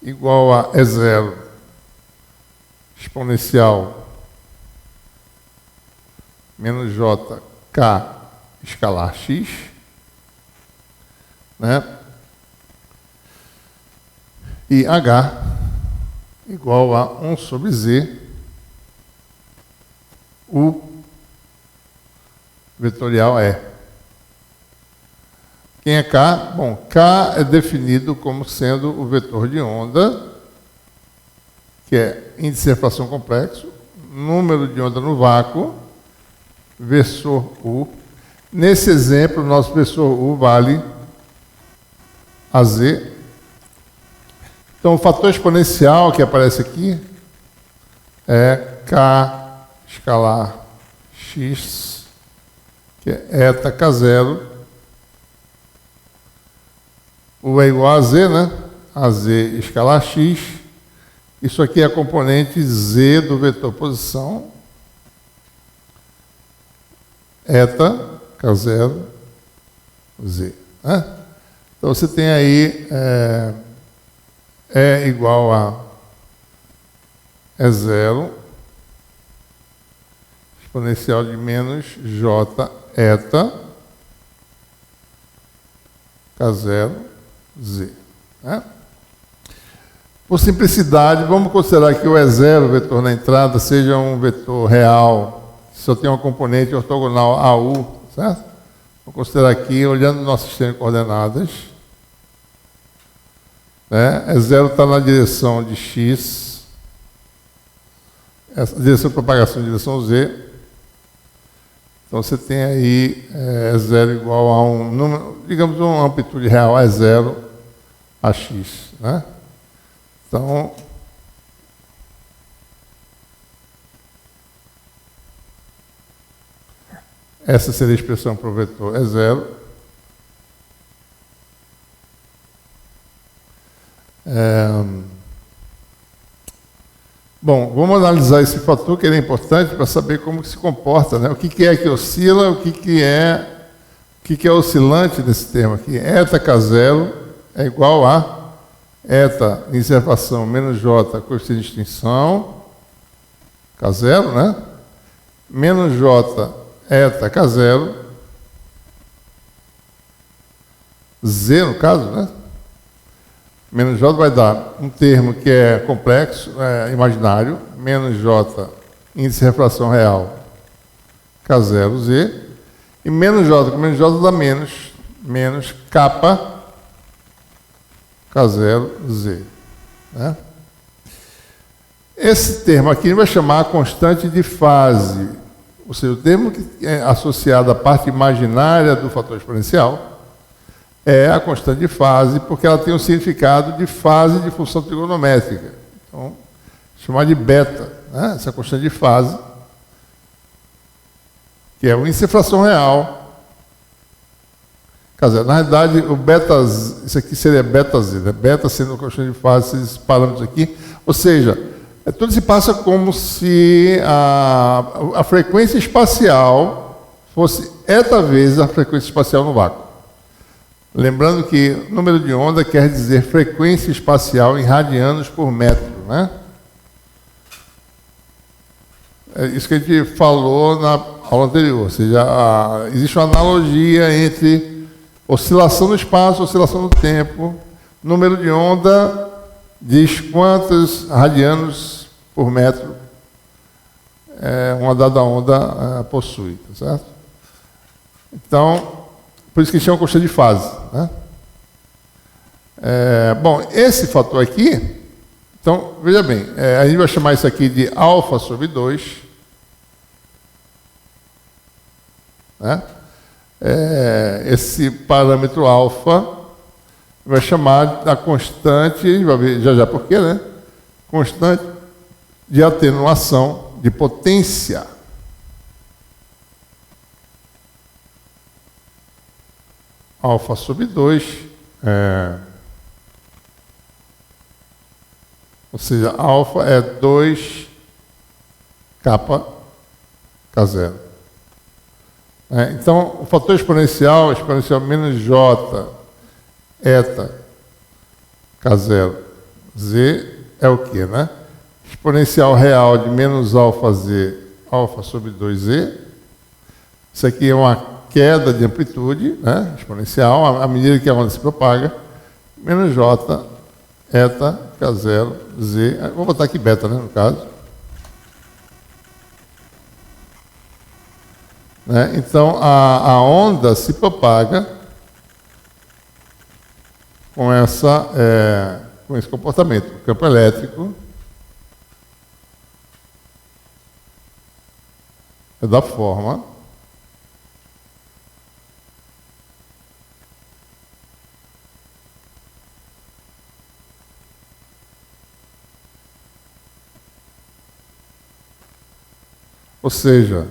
igual a E0 exponencial menos J K escalar X, né? E H igual a 1 sobre Z, U vetorial E. Quem é K? Bom, K é definido como sendo o vetor de onda, que é índice de refração complexo, número de onda no vácuo, versor U. Nesse exemplo, o nosso versor U vale AZ. Então, o fator exponencial que aparece aqui é K escalar X, que é eta K0. U é igual a Z, né? AZ escalar X. Isso aqui é a componente Z do vetor posição. Eta K0 Z, né? Então você tem aí E igual a E0 exponencial de menos J eta K0 Z, né? Por simplicidade, vamos considerar que o E0, o vetor na entrada, seja um vetor real, que só tem uma componente ortogonal AU, certo? Vou considerar aqui, olhando o nosso sistema de coordenadas, né? E0 está na direção de X, essa direção de propagação de direção Z. Então você tem aí E0 igual a um número, digamos, uma amplitude real E0 a X, né? Então, essa seria a expressão para o vetor E0. Bom, vamos analisar esse fator, que ele é importante para saber como que se comporta, né? O que é que oscila, o que é oscilante desse termo aqui. Eta K0 é igual a eta inservação menos j coeficiente de extinção, K0, né? Menos j eta K0, Z no caso, né? Menos j vai dar um termo que é complexo, imaginário, menos j índice de refração real, K0Z, e menos j com menos j dá menos kappa K0Z. Né? Esse termo aqui vai chamar a constante de fase, ou seja, o termo que é associado à parte imaginária do fator exponencial é a constante de fase, porque ela tem um significado de fase de função trigonométrica. Então, chamar de beta, né? Essa constante de fase, que é o índice de fração real. Quer dizer, na realidade, o beta, isso aqui seria beta z, né? Beta sendo a constante de fase, esses parâmetros aqui. Ou seja, tudo se passa como se a frequência espacial fosse eta vezes a frequência espacial no vácuo. Lembrando que número de onda quer dizer frequência espacial em radianos por metro, né? É isso que a gente falou na aula anterior, ou seja, existe uma analogia entre oscilação no espaço, oscilação no tempo. Número de onda diz quantos radianos por metro uma dada onda possui, tá certo? Então, por isso que chama constante de fase, né? Bom, esse fator aqui, então, veja bem, a gente vai chamar isso aqui de alfa sobre 2, né? Esse parâmetro alfa vai chamar da constante, a gente vai ver já por quê, né? Constante de atenuação de potência. Alfa sobre 2, ou seja, alfa é 2 kappa K0. Então, o fator exponencial menos j eta K0 z é o quê, né? Exponencial real de menos alfa z, alfa sobre 2z. Isso aqui é uma queda de amplitude, né, exponencial, à medida que a onda se propaga, menos j, eta, K0, z, vou botar aqui beta, né, no caso. Né, então, a onda se propaga com esse comportamento. O campo elétrico é da forma ou seja,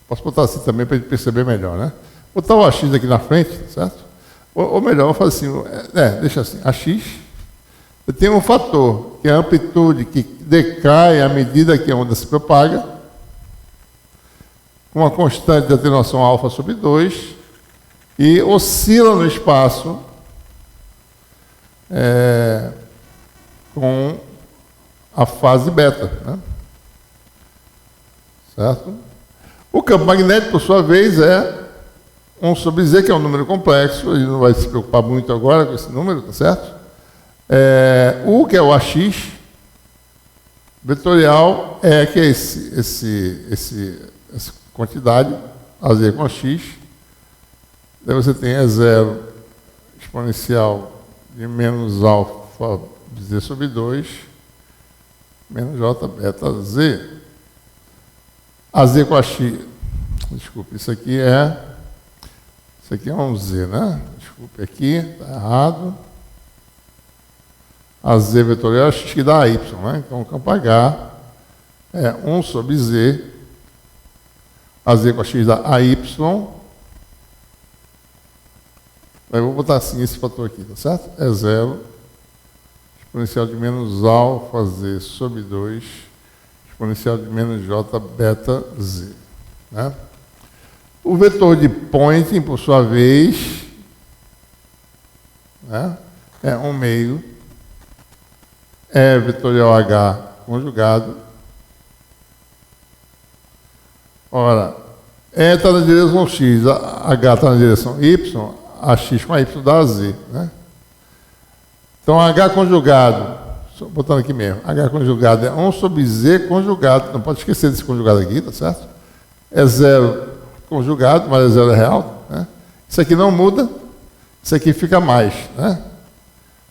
posso botar assim também para a gente perceber melhor, né? Botar o AX aqui na frente, certo? Ou melhor, vou fazer assim, deixa assim, AX, eu tenho um fator, que é a amplitude que decai à medida que a onda se propaga, com uma constante de atenuação alfa sobre 2, e oscila no espaço com a fase beta, né? Certo? O campo magnético, por sua vez, é 1 sobre z, que é um número complexo, a gente não vai se preocupar muito agora com esse número, tá certo? U, que é o AX, vetorial que é essa quantidade, AZ com AX. Daí você tem E0 exponencial de menos alfa Z sobre 2, menos J beta Z. AZ com AX, desculpe, isso aqui é um Z, né? Desculpe aqui, está errado. AZ vetorial é X que dá Y, né? Então o campo H é 1 sobre Z, AZ com AX dá AY. Eu vou botar assim esse fator aqui, tá certo? É 0, exponencial de menos alfa Z sobre 2, exponencial de menos J beta Z, né? O vetor de Poynting, por sua vez, né, é 1 meio, vetorial H conjugado. Ora, está na direção X, H está na direção Y, AX com AY dá Z, né? Então, H conjugado, botando aqui mesmo, H conjugado é 1 sobre Z conjugado, não pode esquecer desse conjugado aqui, tá certo? É 0 conjugado, mas é 0 real, né? Isso aqui não muda, isso aqui fica mais, né?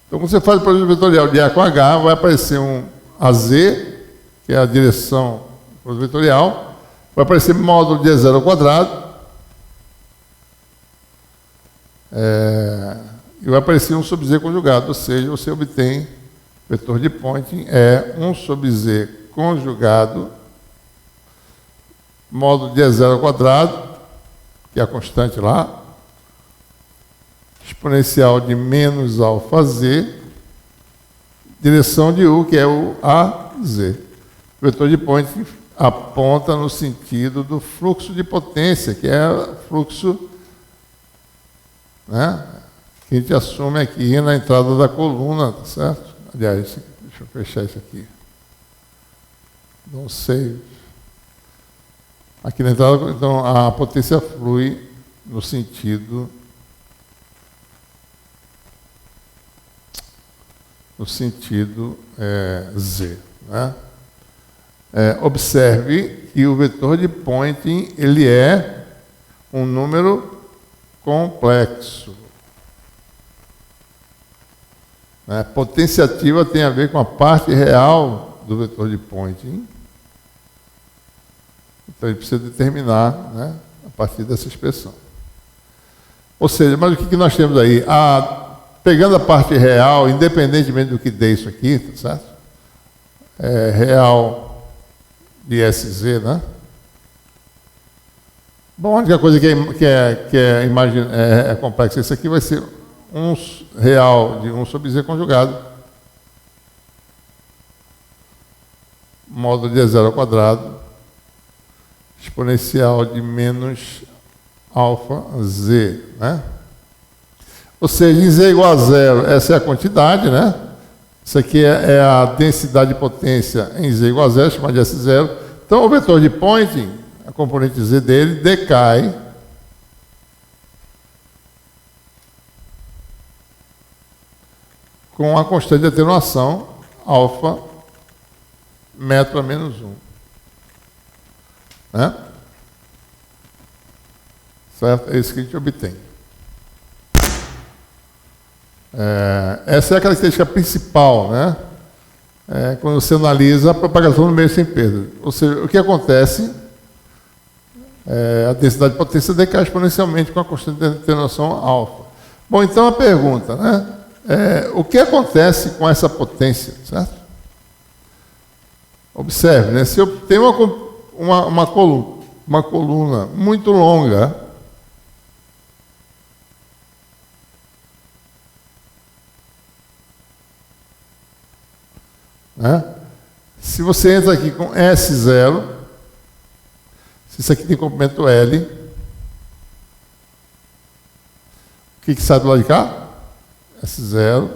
Então, quando você faz o produto vetorial de A com H, vai aparecer um AZ, que é a direção do produto vetorial, vai aparecer módulo de E0 ao quadrado, e vai aparecer 1 sobre Z conjugado, ou seja, você obtém vetor de Poynting é 1 sobre Z conjugado, módulo de E0 ao quadrado, que é a constante lá, exponencial de menos alfa Z, direção de U, que é o AZ. O vetor de Poynting aponta no sentido do fluxo de potência, que é o fluxo, né, que a gente assume aqui na entrada da coluna, tá certo? Aliás, deixa eu fechar isso aqui. Não sei. Aqui na entrada, então, a potência flui no sentido Z, né? Observe que o vetor de Poynting ele é um número complexo. Né? Potência ativa tem a ver com a parte real do vetor de Poynting. Então, ele precisa determinar, né, a partir dessa expressão. Ou seja, mas o que nós temos aí? Pegando a parte real, independentemente do que dê isso aqui, tá certo? Real de SZ, né? Bom, a única coisa que é complexa, isso aqui vai ser real de 1 sobre Z conjugado, módulo de E0 ao quadrado, exponencial de menos alfa Z, né? Ou seja, em Z igual a 0, essa é a quantidade, né? Isso aqui é a densidade de potência em Z igual a 0, chamada de S0. Então, o vetor de Poynting, a componente Z dele, decai com a constante de atenuação, alfa, metro a menos 1. Né? Certo? É isso que a gente obtém. Essa é a característica principal, né? Quando você analisa a propagação no meio sem perda. Ou seja, o que acontece? A densidade de potência decai exponencialmente com a constante de atenuação alfa. Bom, então a pergunta, né? O que acontece com essa potência, certo? Observe, né? Se eu tenho uma coluna muito longa, né? Se você entra aqui com S0, se isso aqui tem comprimento L, o que sai do lado de cá? S0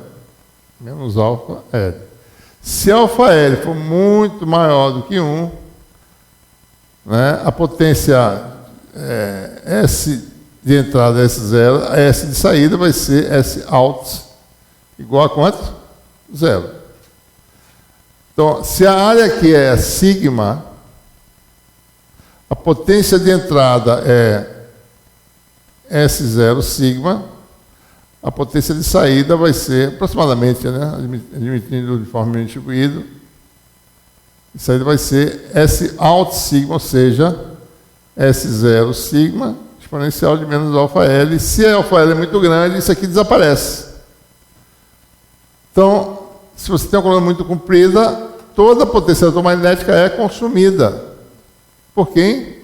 menos alfa L. Se alfa L for muito maior do que 1, né, a potência S de entrada é S0, a S de saída vai ser S out igual a quanto? zero. Então, se a área aqui é sigma, a potência de entrada é S0 sigma, a potência de saída vai ser aproximadamente, né, admitindo uniformemente distribuído, a saída vai ser S alt sigma, ou seja, S0 sigma, exponencial de menos alfa L. Se a alfa L é muito grande, isso aqui desaparece. Então, se você tem uma coluna muito comprida, toda a potência eletromagnética é consumida. Por quem?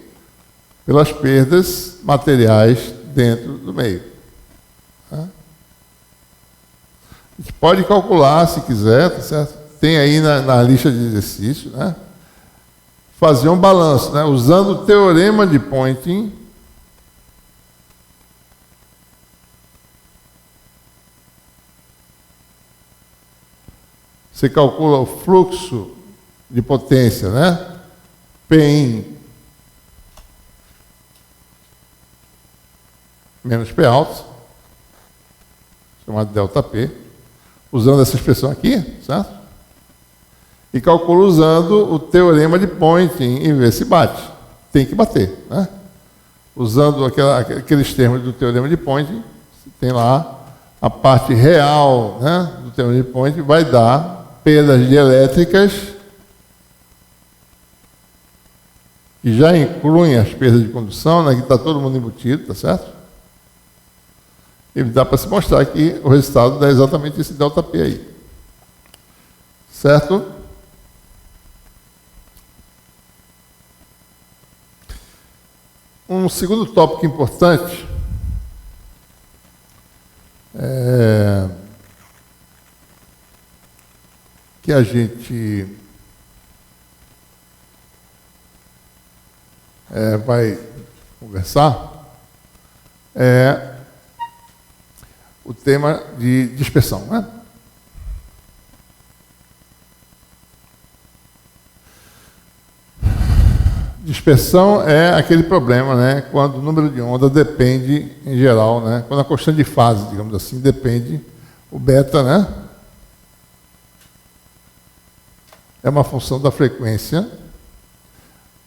Pelas perdas materiais dentro do meio. A gente pode calcular, se quiser, tá certo? Tem aí na lista de exercícios, né? Fazer um balanço, né? Usando o teorema de Poynting. Você calcula o fluxo de potência, né? Pin menos P alto, chamado ΔP, usando essa expressão aqui, certo? E calcula usando o teorema de Poynting e vê se bate. Tem que bater, né? Usando aqueles termos do teorema de Poynting, tem lá a parte real, né, do teorema de Poynting, vai dar perdas dielétricas, que já incluem as perdas de condução, né, que está todo mundo embutido, tá certo? E dá para se mostrar que o resultado dá exatamente esse ΔP aí. Certo? Um segundo tópico importante é que a gente vai conversar é o tema de dispersão, né? Dispersão é aquele problema, né, quando o número de onda depende, em geral, né, quando a constante de fase, digamos assim, depende, o beta, né, é uma função da frequência,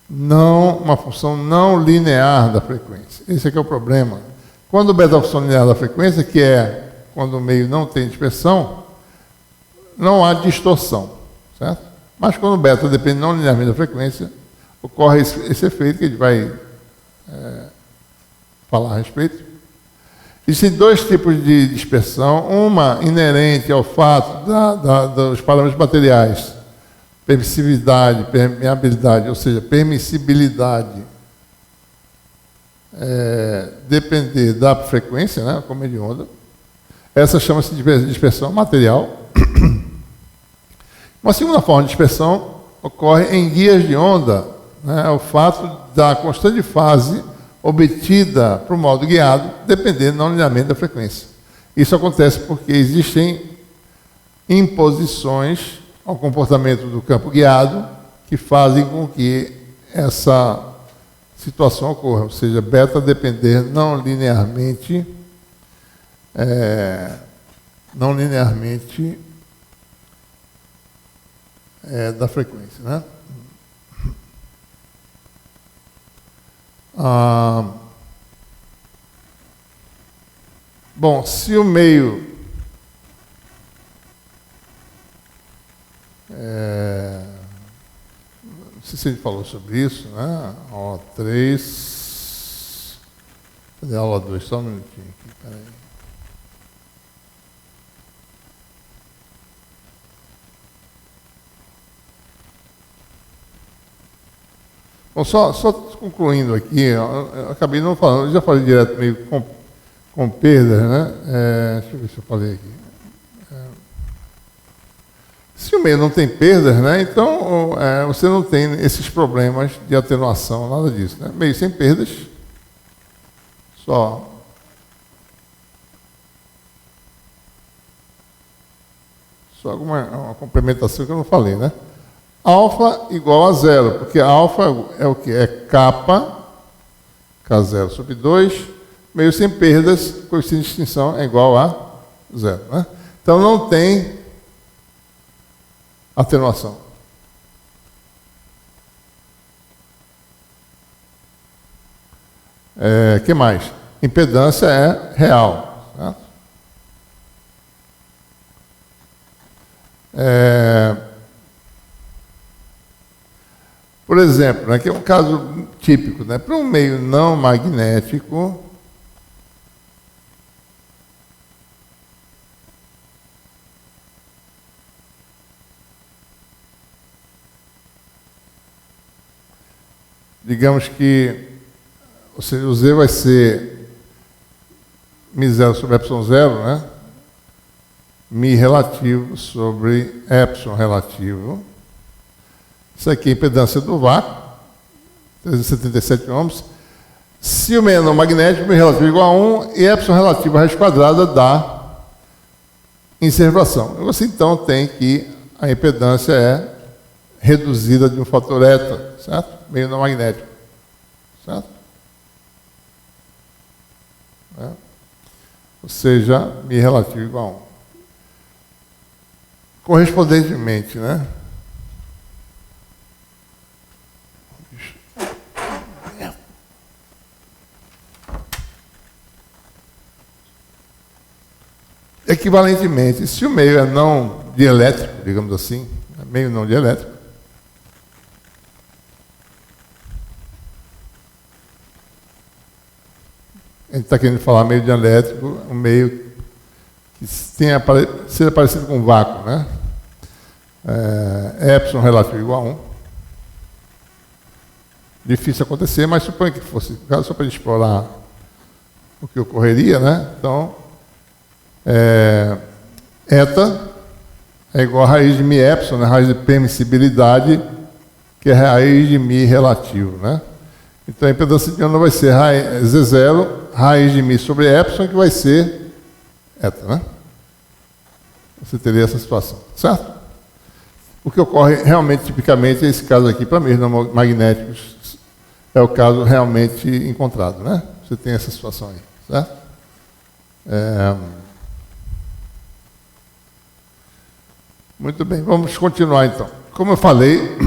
não uma função não linear da frequência. Esse aqui é o problema. Quando o beta é a função linear da frequência, que é quando o meio não tem dispersão, não há distorção, certo? Mas quando o beta depende não linearmente da frequência, ocorre esse efeito que a gente vai falar a respeito. Existem dois tipos de dispersão, uma inerente ao fato dos parâmetros materiais, permissividade, permeabilidade, ou seja, permissibilidade, depender da frequência, né, como é de onda. Essa chama-se de dispersão material. Uma segunda forma de dispersão ocorre em guias de onda, né, o fato da constante de fase obtida para o modo guiado depender não linearmente da frequência. Isso acontece porque existem imposições ao comportamento do campo guiado que fazem com que essa situação ocorra, ou seja, beta depender não linearmente da frequência, né? Bom, se o meio não sei se a gente falou sobre isso, né? Aula 3. Cadê a aula 2? Só um minutinho aqui, peraí. Bom, só concluindo aqui, eu acabei não falando, eu já falei direto meio com perdas, né? Deixa eu ver se eu falei aqui. Se o meio não tem perdas, né, então você não tem esses problemas de atenuação, nada disso. Né? Meio sem perdas, só uma complementação que eu não falei, né? Alfa igual a zero, porque alfa é o que? É kappa, K0 sobre 2, meio sem perdas, coeficiente de extinção é igual a zero. Né? Então não tem Atenuação. Que mais? Impedância é real. Certo? Por exemplo, né, que é um caso típico, né, para um meio não magnético, digamos que ou seja, o Z vai ser μ0 sobre ε0, né? Mi relativo sobre epsilon relativo. Isso aqui é a impedância do vácuo, 377 ohms. Se o meio é não magnético, mi relativo é igual a 1 e epsilon relativo à raiz quadrada dá inservação. Você então tem que a impedância é reduzida de um fator eta, certo? Meio não magnético, certo? Ou seja, mi relativo igual a 1. Correspondentemente, né? Equivalentemente, se o meio é não dielétrico, digamos assim, meio não dielétrico, a gente está querendo falar meio dielétrico, um meio que seja parecido com vácuo, né? Epsilon relativo igual a 1. Difícil acontecer, mas suponha que fosse, só para explorar o que ocorreria, né? Então, eta é igual a raiz de mi epsilon, né? Raiz de permissibilidade, que é a raiz de mi relativo, né? Então, a impedância de onda vai ser Z0, raiz de mi sobre epsilon, que vai ser eta, né? Você teria essa situação, certo? O que ocorre realmente, tipicamente, é esse caso aqui, para meios não magnéticos, é o caso realmente encontrado, né? Você tem essa situação aí, certo? Muito bem, vamos continuar então. Como eu falei,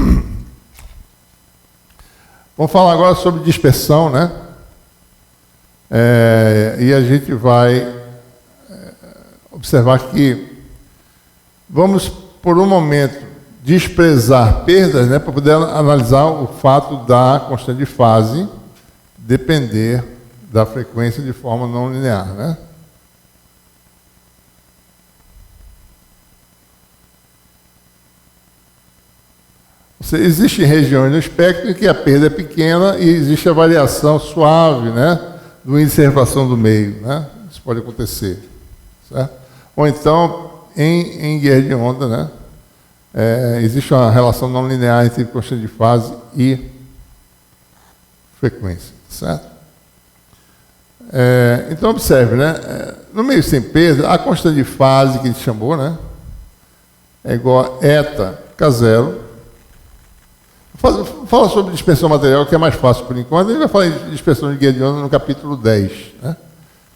vamos falar agora sobre dispersão, né? E a gente vai observar que vamos, por um momento, desprezar perdas, né, para poder analisar o fato da constante de fase depender da frequência de forma não linear, né? Existem regiões no espectro em que a perda é pequena e existe a variação suave, né, do índice de refração do meio, né? Isso pode acontecer, certo? Ou então, em guerra de onda, né, existe uma relação não linear entre constante de fase e frequência, certo? Então, observe, né, no meio sem perda, a constante de fase que a gente chamou, né, é igual a eta K0. Fala sobre dispersão material, que é mais fácil por enquanto. A gente vai falar de dispersão de guerra de onda no capítulo 10. Né?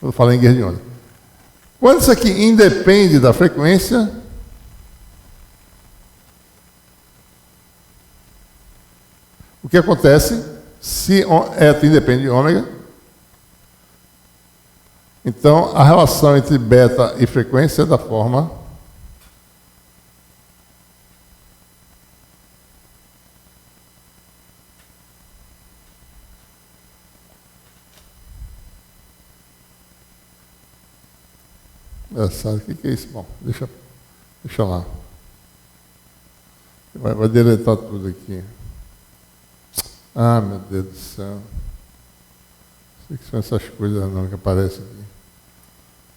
Vou falar em guerra de onda. Quando isso aqui independe da frequência, o que acontece? Se eta independe de ômega, então a relação entre beta e frequência é da forma sabe o que é isso? Bom, deixa lá. Vai deletar tudo aqui. Ah, meu Deus do céu. Não sei que são essas coisas não que aparecem aqui.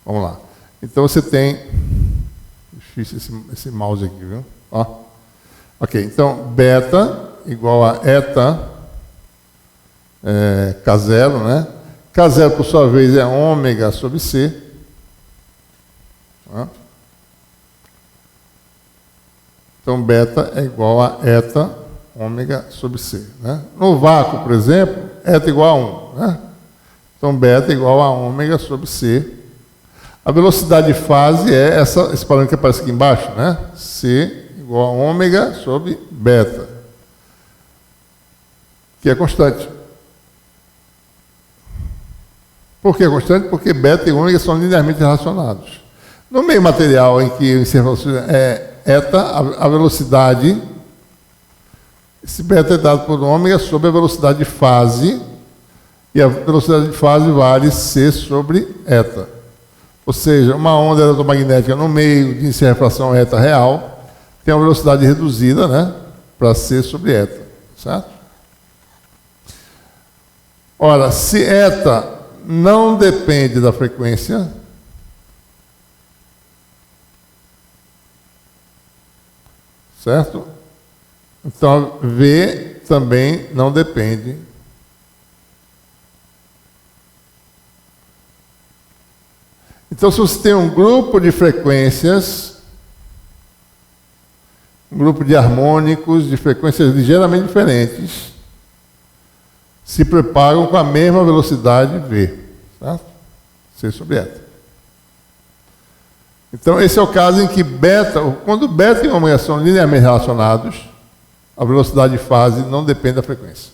Vamos lá. Então você tem... Difícil esse mouse aqui, viu? Ó. Ok, então beta igual a eta K0, né? K0, por sua vez, é ômega sobre C. Então, beta é igual a eta ômega sobre C. Né? No vácuo, por exemplo, eta igual a 1. Né? Então, beta é igual a ômega sobre C. A velocidade de fase é esse parâmetro que aparece aqui embaixo, né? C igual a ômega sobre beta, que é constante. Por que é constante? Porque beta e ômega são linearmente relacionados. No meio material em que o incerto é eta, a velocidade, esse beta é dado por ômega sobre a velocidade de fase, e a velocidade de fase vale C sobre eta. Ou seja, uma onda eletromagnética no meio de incerfração eta real tem uma velocidade reduzida, né, para C sobre eta, certo? Ora, se eta não depende da frequência, certo? Então, V também não depende. Então, se você tem um grupo de frequências, um grupo de harmônicos de frequências ligeiramente diferentes, se propagam com a mesma velocidade V, certo? C sobre eta. Então, esse é o caso em que beta, quando beta e ômega são linearmente relacionados, a velocidade de fase não depende da frequência.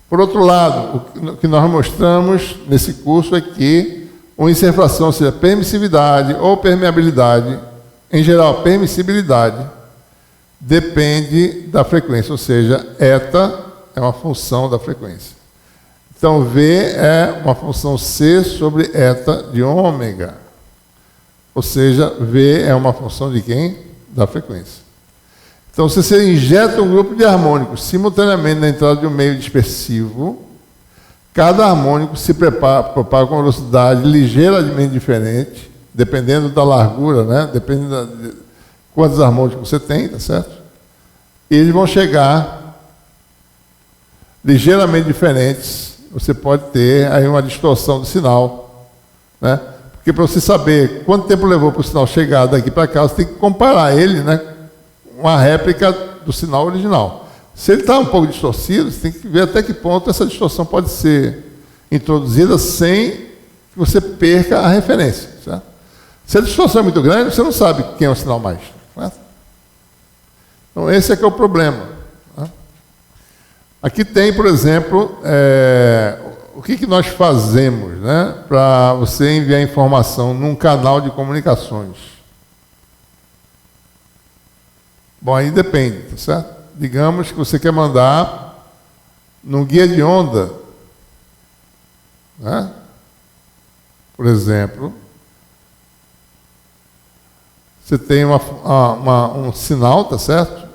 Por outro lado, o que nós mostramos nesse curso é que uma incerfração, seja permissividade ou permeabilidade, em geral, permissibilidade, depende da frequência, ou seja, eta é uma função da frequência. Então, V é uma função C sobre eta de ômega. Ou seja, V é uma função de quem? Da frequência. Então, se você injeta um grupo de harmônicos simultaneamente na entrada de um meio dispersivo, cada harmônico se propaga com uma velocidade ligeiramente diferente, dependendo da largura, né? Dependendo de quantos harmônicos você tem, tá certo? E eles vão chegar ligeiramente diferentes. Você pode ter aí uma distorção do sinal, né? Porque para você saber quanto tempo levou para o sinal chegar daqui para cá, você tem que comparar ele, né, com a réplica do sinal original. Se ele está um pouco distorcido, você tem que ver até que ponto essa distorção pode ser introduzida sem que você perca a referência, certo? Se a distorção é muito grande, você não sabe quem é o sinal mais, certo? Então, esse é que é o problema, né? Aqui tem, por exemplo, o que nós fazemos, né, para você enviar informação num canal de comunicações. Bom, aí depende, tá certo? Digamos que você quer mandar num guia de onda, né? Por exemplo, você tem um sinal, tá certo?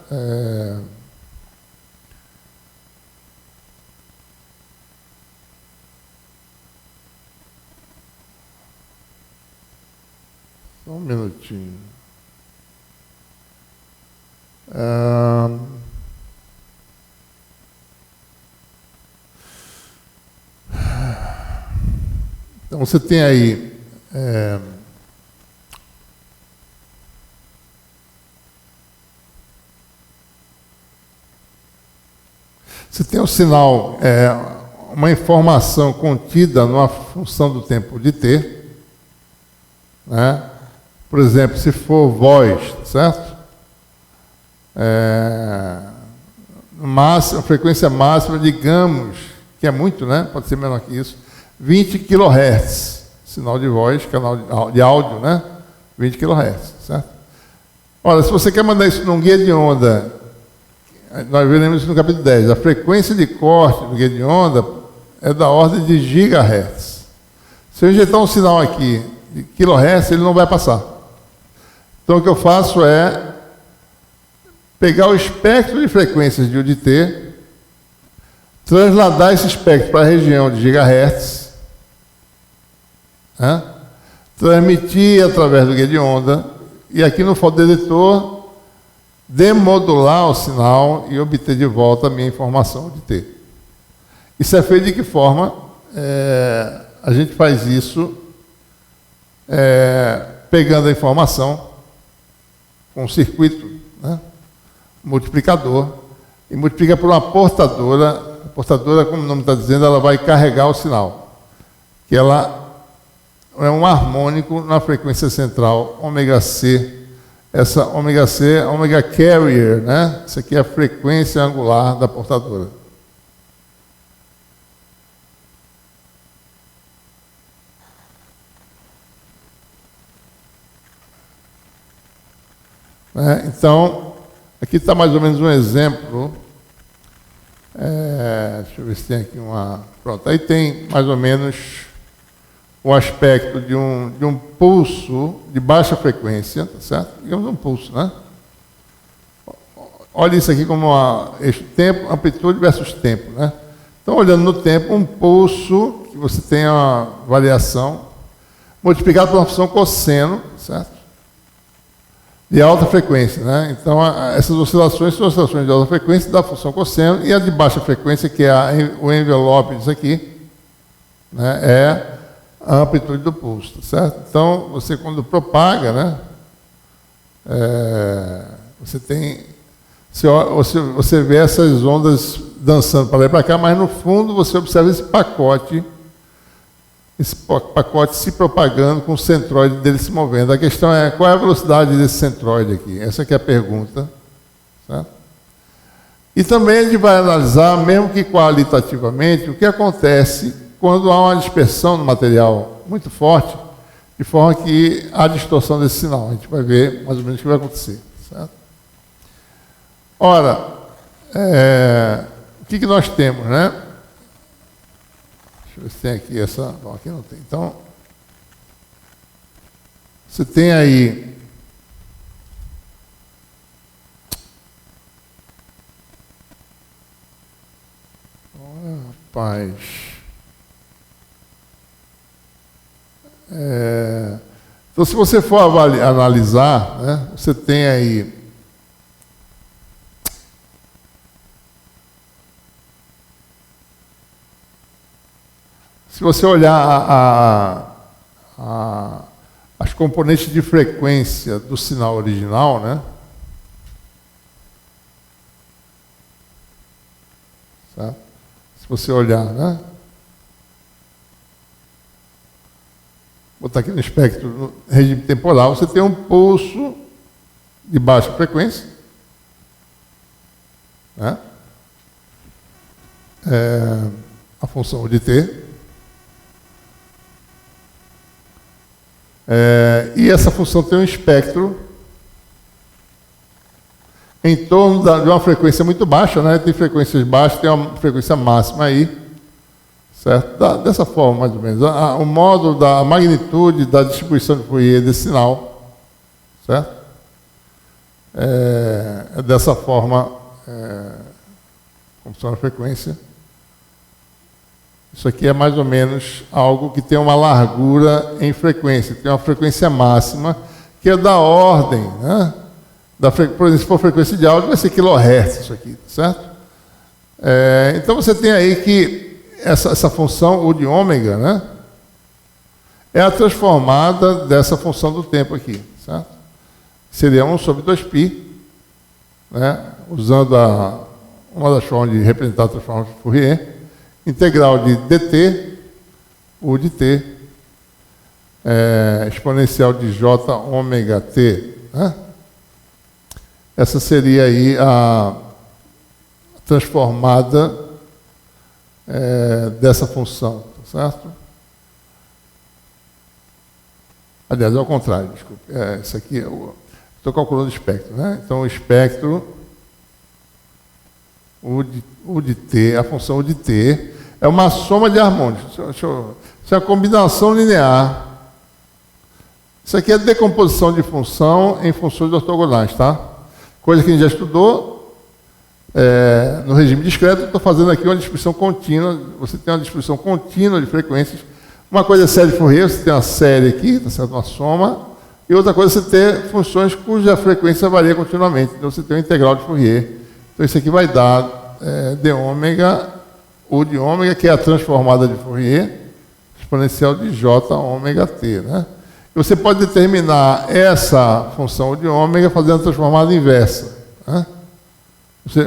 Só um minutinho. Então você tem aí você tem um sinal, uma informação contida numa função do tempo de t, né? Por exemplo, se for voz, certo? Máxima, frequência máxima, digamos, que é muito, né? Pode ser menor que isso, 20 kHz, sinal de voz, canal de áudio, né? 20 kHz, certo? Olha, se você quer mandar isso num guia de onda, nós veremos isso no capítulo 10, a frequência de corte do guia de onda é da ordem de gigahertz. Se eu injetar um sinal aqui de kHz, ele não vai passar. Então, o que eu faço é pegar o espectro de frequências de UDT, trasladar esse espectro para a região de gigahertz, né? Transmitir através do guia de onda, e aqui no fotodetetor, demodular o sinal e obter de volta a minha informação UDT. Isso é feito de que forma? A gente faz isso pegando a informação com um circuito, né, multiplicador, e multiplica por uma portadora. A portadora, como o nome está dizendo, ela vai carregar o sinal, que ela é um harmônico na frequência central ômega C, essa ômega C, ômega carrier, né? Isso aqui é a frequência angular da portadora. Então, aqui está mais ou menos um exemplo. Deixa eu ver se tem aqui uma... Pronto, aí tem mais ou menos o aspecto de um pulso de baixa frequência, tá certo? Digamos um pulso, né? Olha isso aqui como tempo, amplitude versus tempo, né? Então, olhando no tempo, um pulso, que você tem uma variação, multiplicado por uma função cosseno, certo? De alta frequência, né? Então, essas oscilações são oscilações de alta frequência da função cosseno, e a de baixa frequência, que é o envelope disso aqui, né? É a amplitude do pulso, certo? Então, você quando propaga, né? Você tem... Você vê essas ondas dançando para lá e para cá, mas no fundo você observa esse pacote se propagando com o centroide dele se movendo. A questão é, qual é a velocidade desse centroide aqui? Essa que é a pergunta. Certo? E também a gente vai analisar, mesmo que qualitativamente, o que acontece quando há uma dispersão no material muito forte, de forma que há distorção desse sinal. A gente vai ver mais ou menos o que vai acontecer. Certo? Ora, o que nós temos, né? Deixa eu ver se tem aqui essa... Bom, aqui não tem. Então, você tem aí... Olha, rapaz... Então, se você for analisar, né, você tem aí... Se você olhar as componentes de frequência do sinal original, né? Certo? Se você olhar, né? Vou botar aqui no espectro, no regime temporal, você tem um pulso de baixa frequência, né? A função de t. E essa função tem um espectro em torno de uma frequência muito baixa, né? Tem frequências baixas, tem uma frequência máxima aí, certo? Dessa forma, mais ou menos. O modo da magnitude da distribuição de Fourier desse sinal, certo? Dessa forma, como funciona a frequência. Isso aqui é mais ou menos algo que tem uma largura em frequência, tem uma frequência máxima, que é da ordem, né? Por exemplo, se for frequência de áudio, vai ser kHz isso aqui, certo? Então você tem aí que essa função, U de ômega, né? É a transformada dessa função do tempo aqui, certo? Seria 1 sobre 2π, né? Usando uma das formas de representar a transformação de Fourier, integral de dt, U de t, exponencial de j ômega t, né? Essa seria aí a transformada dessa função, tá certo? Aliás, é ao contrário, desculpe. Isso aqui, estou calculando o espectro, né? Então, o espectro U de t, a função U de t, é uma soma de harmônicos. Isso é uma combinação linear. Isso aqui é decomposição de função em funções ortogonais, tá? Coisa que a gente já estudou no regime discreto. Estou fazendo aqui uma distribuição contínua. Você tem uma distribuição contínua de frequências. Uma coisa é série Fourier, você tem uma série aqui, tá certo? Uma soma. E outra coisa é você ter funções cuja frequência varia continuamente. Então você tem uma integral de Fourier. Então isso aqui vai dar d ômega, U de ômega, que é a transformada de Fourier, exponencial de j ômega t, né? E você pode determinar essa função U de ômega fazendo a transformada inversa, né?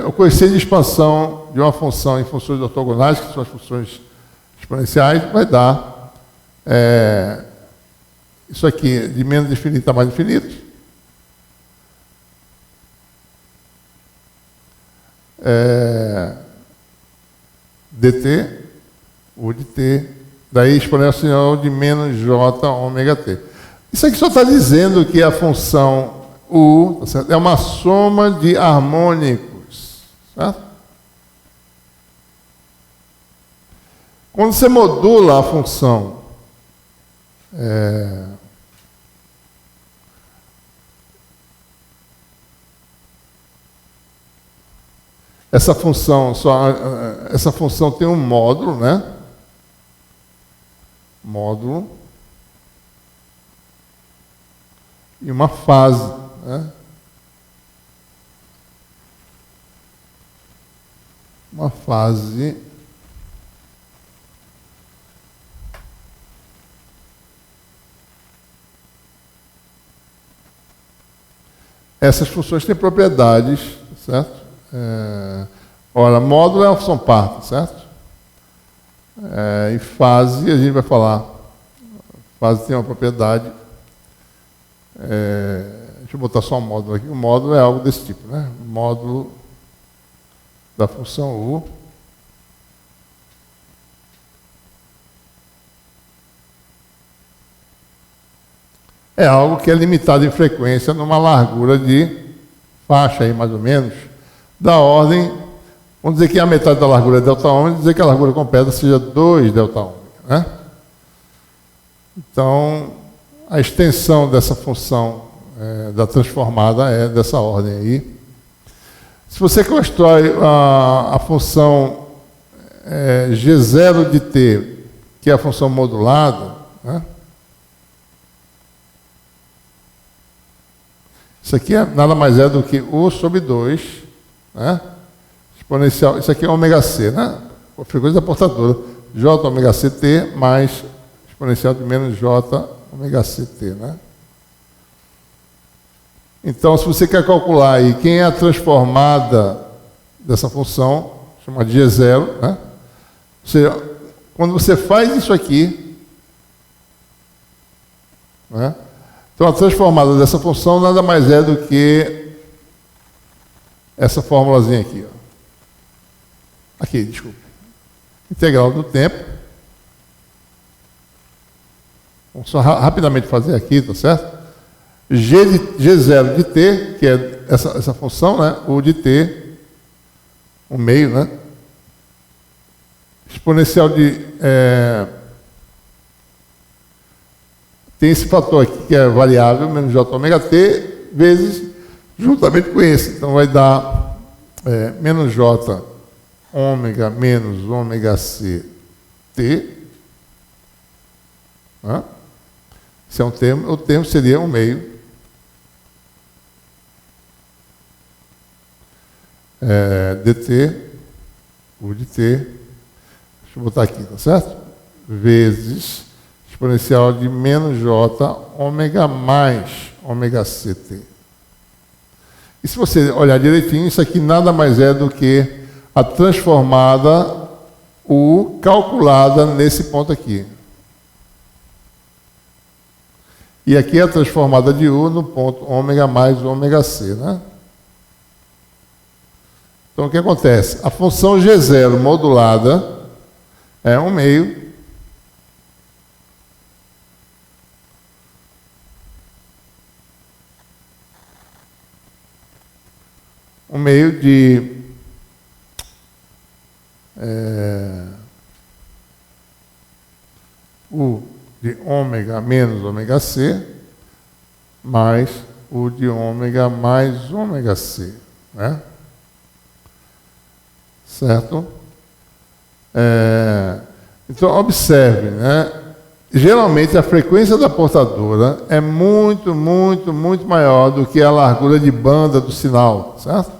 O coeficiente de expansão de uma função em funções ortogonais, que são as funções exponenciais, vai dar isso aqui, de menos infinito a mais infinito, dt, U de t, daí exponencial de menos j ômega t. Isso aqui só está dizendo que a função U, tá certo? É uma soma de harmônicos, certo? Quando você modula a função essa função tem um módulo, né? Módulo e uma fase, né? Uma fase essas funções têm propriedades, certo? Ora, módulo é uma função par, certo? E fase, a gente vai falar. Fase tem uma propriedade. Deixa eu botar só um módulo aqui. O módulo é algo desse tipo, né? Módulo da função U. É algo que é limitado em frequência numa largura de faixa, aí, mais ou menos, da ordem, vamos dizer que a metade da largura é delta ômega, dizer que a largura completa seja 2 delta ômega, né? Então, a extensão dessa função da transformada é dessa ordem aí. Se você constrói a função G0 de t, que é a função modulada, né? Isso aqui nada mais é do que U sobre 2, né? Exponencial, isso aqui é ômega c, né? A frequência da portadora, J ômega ct mais exponencial de menos J ômega ct, né? Então, se você quer calcular aí quem é a transformada dessa função, chama de G0, né? Quando você faz isso aqui, né? Então, a transformada dessa função nada mais é do que essa fórmulazinha aqui, ó. Aqui, desculpe. Integral do tempo. Vamos só rapidamente fazer aqui, tá certo? G0 de t, que é essa função, né? U de t, o meio, né? Exponencial de... tem esse fator aqui que é variável, menos j ômega t, vezes, juntamente com esse. Então, vai dar menos j ômega menos ômega c t. Né? Esse é um termo. O termo seria um meio. dt, u de t. Deixa eu botar aqui, tá certo? Vezes... exponencial de menos j ômega mais ômega ct. E se você olhar direitinho, isso aqui nada mais é do que a transformada U calculada nesse ponto aqui. E aqui é a transformada de U no ponto ômega mais ômega c, né? Então, o que acontece? A função G0 modulada é um meio de U de ômega menos ômega c mais U de ômega mais ômega c, né? Certo? Então, observe, né? Geralmente, a frequência da portadora é muito, muito, muito maior do que a largura de banda do sinal, certo?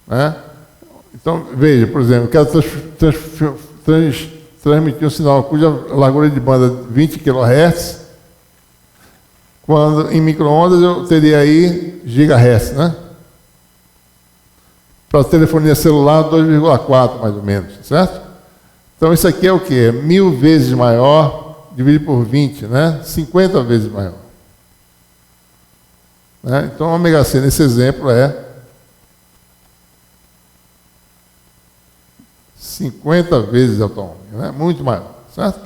Né? Então, veja, por exemplo, eu quero transmitir um sinal cuja largura de banda é 20 kHz, quando em micro-ondas eu teria aí gigahertz, né? Para telefonia celular, 2,4 mais ou menos, certo? Então, isso aqui é o quê? 1000 vezes maior, dividido por 20, né? 50 vezes maior. Né? Então, ômega c nesse exemplo é 50 vezes delta ômega, né? Muito maior, certo?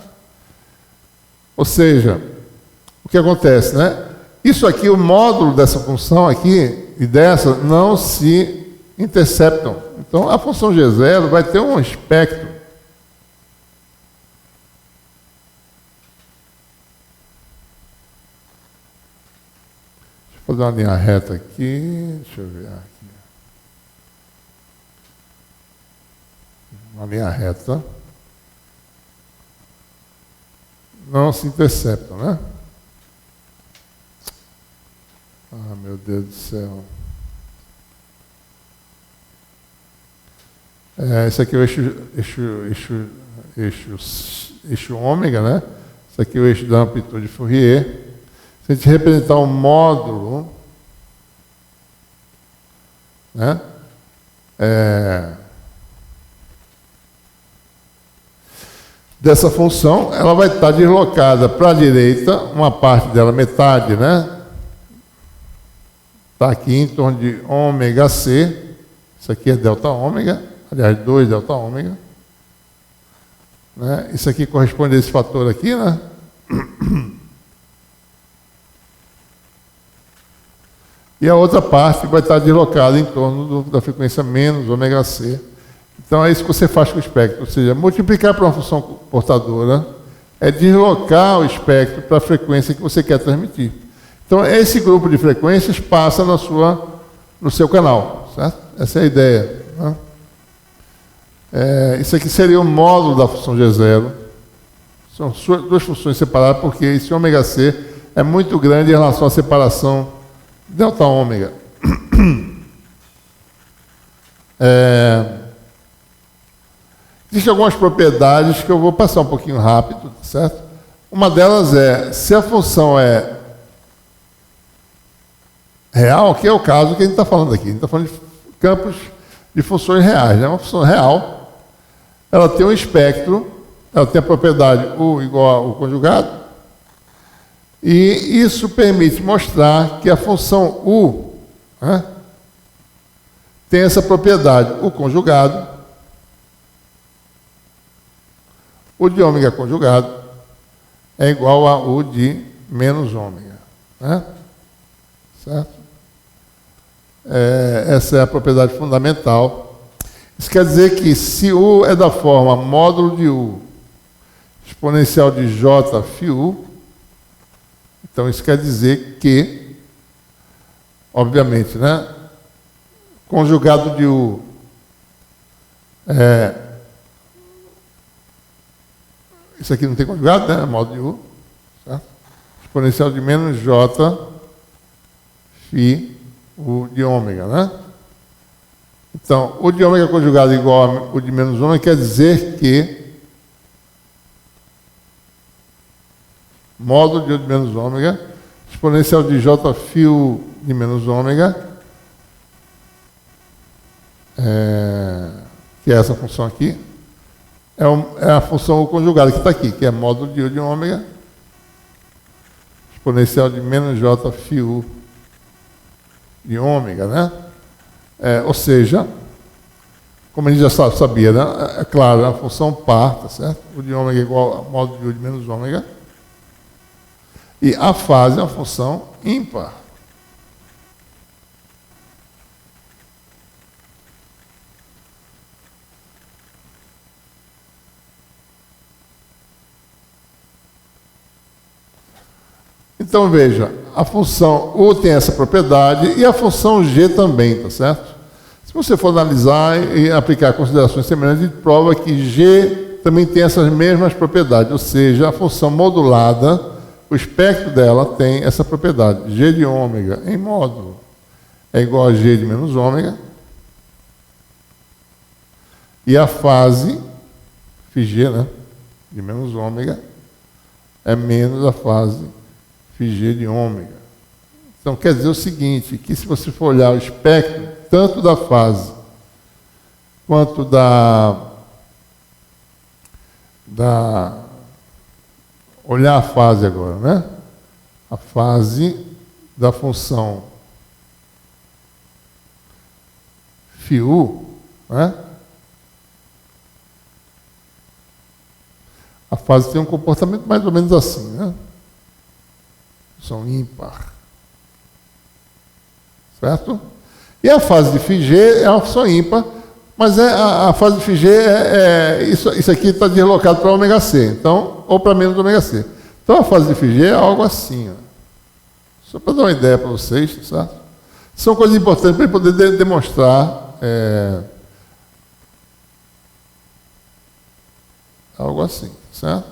Ou seja, o que acontece, né? Isso aqui, o módulo dessa função aqui e dessa não se interceptam. Então, a função G0 vai ter um espectro. Deixa eu fazer uma linha reta aqui. Deixa eu ver aqui. Uma linha reta. Não se interceptam, né? Ah, meu Deus do céu. Esse aqui é o eixo ômega, né? Esse aqui é o eixo da amplitude Fourier. Se a gente representar um módulo, né? Dessa função, ela vai estar deslocada para a direita, uma parte dela, metade, né? Está aqui em torno de ômega C. Isso aqui é delta ômega, aliás, 2 delta ômega. Né? Isso aqui corresponde a esse fator aqui, né? E a outra parte vai estar deslocada em torno da frequência menos ômega C. Então é isso que você faz com o espectro, ou seja, multiplicar para uma função portadora é deslocar o espectro para a frequência que você quer transmitir. Então esse grupo de frequências passa no seu canal, certo? Essa é a ideia. Né? Isso aqui seria o módulo da função G0. São duas funções separadas porque esse ômega C é muito grande em relação à separação delta ômega. Existem algumas propriedades que eu vou passar um pouquinho rápido, certo? Uma delas é, se a função é real, que é o caso que a gente está falando aqui. A gente está falando de campos de funções reais, né? Uma função real, ela tem um espectro, ela tem a propriedade U igual ao conjugado, e isso permite mostrar que a função U, né, tem essa propriedade, U conjugado, U de ômega conjugado é igual a U de menos ômega. Né? Certo? Essa é a propriedade fundamental. Isso quer dizer que se U é da forma módulo de U exponencial de J φU, então isso quer dizer que, obviamente, né, conjugado de U isso aqui não tem conjugado, né? Módulo de U. Certo? Exponencial de menos J φ U de ômega, né? Então, U de ômega conjugado igual a U de menos ômega quer dizer que módulo de U de menos ômega exponencial de J φ U de menos ômega, que é essa função aqui, é a função U conjugada que está aqui, que é módulo de U de ômega, exponencial de menos J φ U de ômega, né? Ou seja, como a gente já sabia, né? É claro, a função par, tá certo? U de ômega é igual a módulo de U de menos ômega. E a fase é uma função ímpar. Então, veja, a função U tem essa propriedade e a função G também, tá certo? Se você for analisar e aplicar considerações semelhantes, prova que G também tem essas mesmas propriedades, ou seja, a função modulada, o espectro dela tem essa propriedade. G de ômega em módulo é igual a G de menos ômega. E a fase, φG, né, de menos ômega, é menos a fase φG de ômega. Então, quer dizer o seguinte, que se você for olhar o espectro, tanto da fase quanto olhar a fase agora, né? A fase da função φU, né? A fase tem um comportamento mais ou menos assim, né? Função ímpar. Certo? E a fase de Figê é uma função ímpar, mas a fase de Figê isso aqui está deslocado para ômega C, então, ou para menos ômega C. Então a fase de Figê é algo assim, ó. Só para dar uma ideia para vocês, certo? São coisas importantes para poder demonstrar algo assim, certo?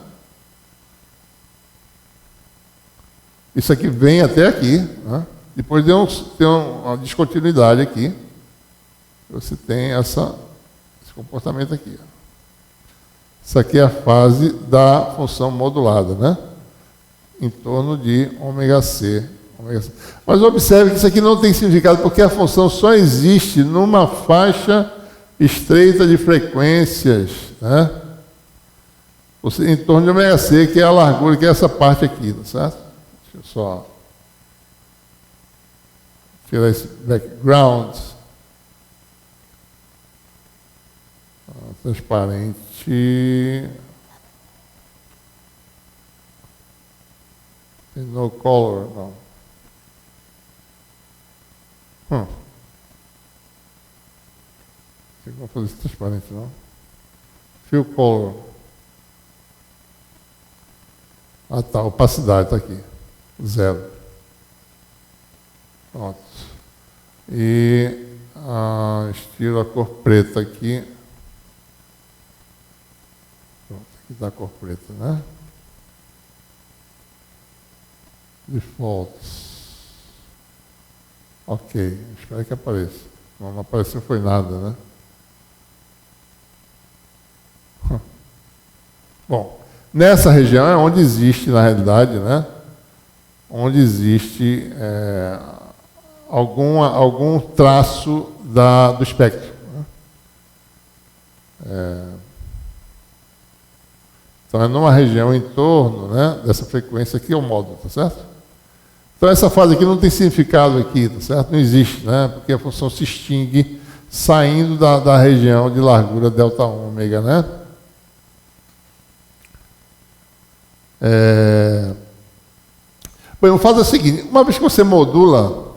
Isso aqui vem até aqui, né? Depois tem uma descontinuidade aqui. Você tem esse comportamento aqui. Isso aqui é a fase da função modulada, né? Em torno de ômega C. Mas observe que isso aqui não tem significado, porque a função só existe numa faixa estreita de frequências, né? Em torno de ômega C, que é a largura, que é essa parte aqui, tá certo? Deixa eu só tirar esse background. Transparente. No color, não. Não vou fazer isso transparente, não. Fill color. Ah, tá. Opacidade está aqui. 0. Pronto. E estilo a cor preta aqui. Pronto, aqui está a cor preta, né? Defaults. Ok, espero que apareça. Não apareceu foi nada, né? Bom, nessa região é onde existe, na realidade, né? Onde existe algum traço do espectro. Né? Então é numa região em torno, né, dessa frequência aqui, é o módulo, tá certo? Então essa fase aqui não tem significado aqui, tá certo? Não existe, né? Porque a função se extingue saindo da região de largura delta ômega, né? Bom, o fato é o seguinte, uma vez que você modula,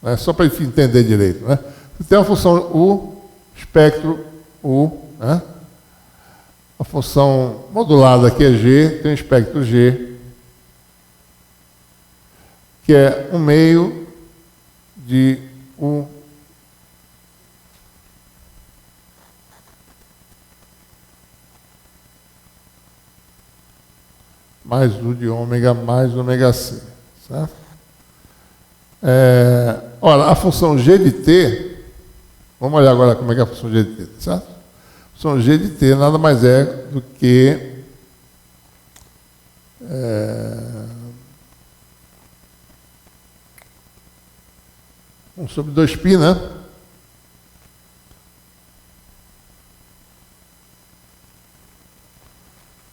né, só para a gente entender direito, né? Você tem a função U, espectro U, né? A função modulada aqui é G, tem o espectro G, que é um meio de U mais U de ômega mais ômega C, certo? Ora, a função G de T, vamos olhar agora como é que é a função G de T, certo? A função G de T nada mais é do que 1 sobre 2π, né?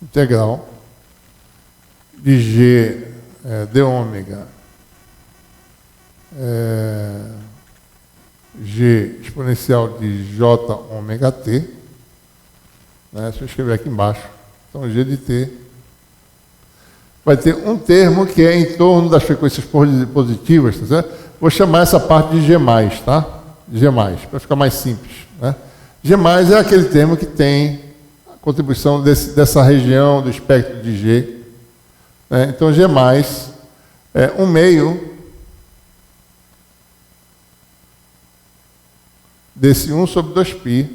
Integral de G de ômega G exponencial de J ômega T, né? Deixa eu escrever aqui embaixo. Então, G de T vai ter um termo que é em torno das frequências positivas, tá certo? Vou chamar essa parte de G+, tá? G+, para ficar mais simples, né? G+, é aquele termo que tem a contribuição dessa região do espectro de G, né? Então, G+, é um meio desse 1 sobre 2π,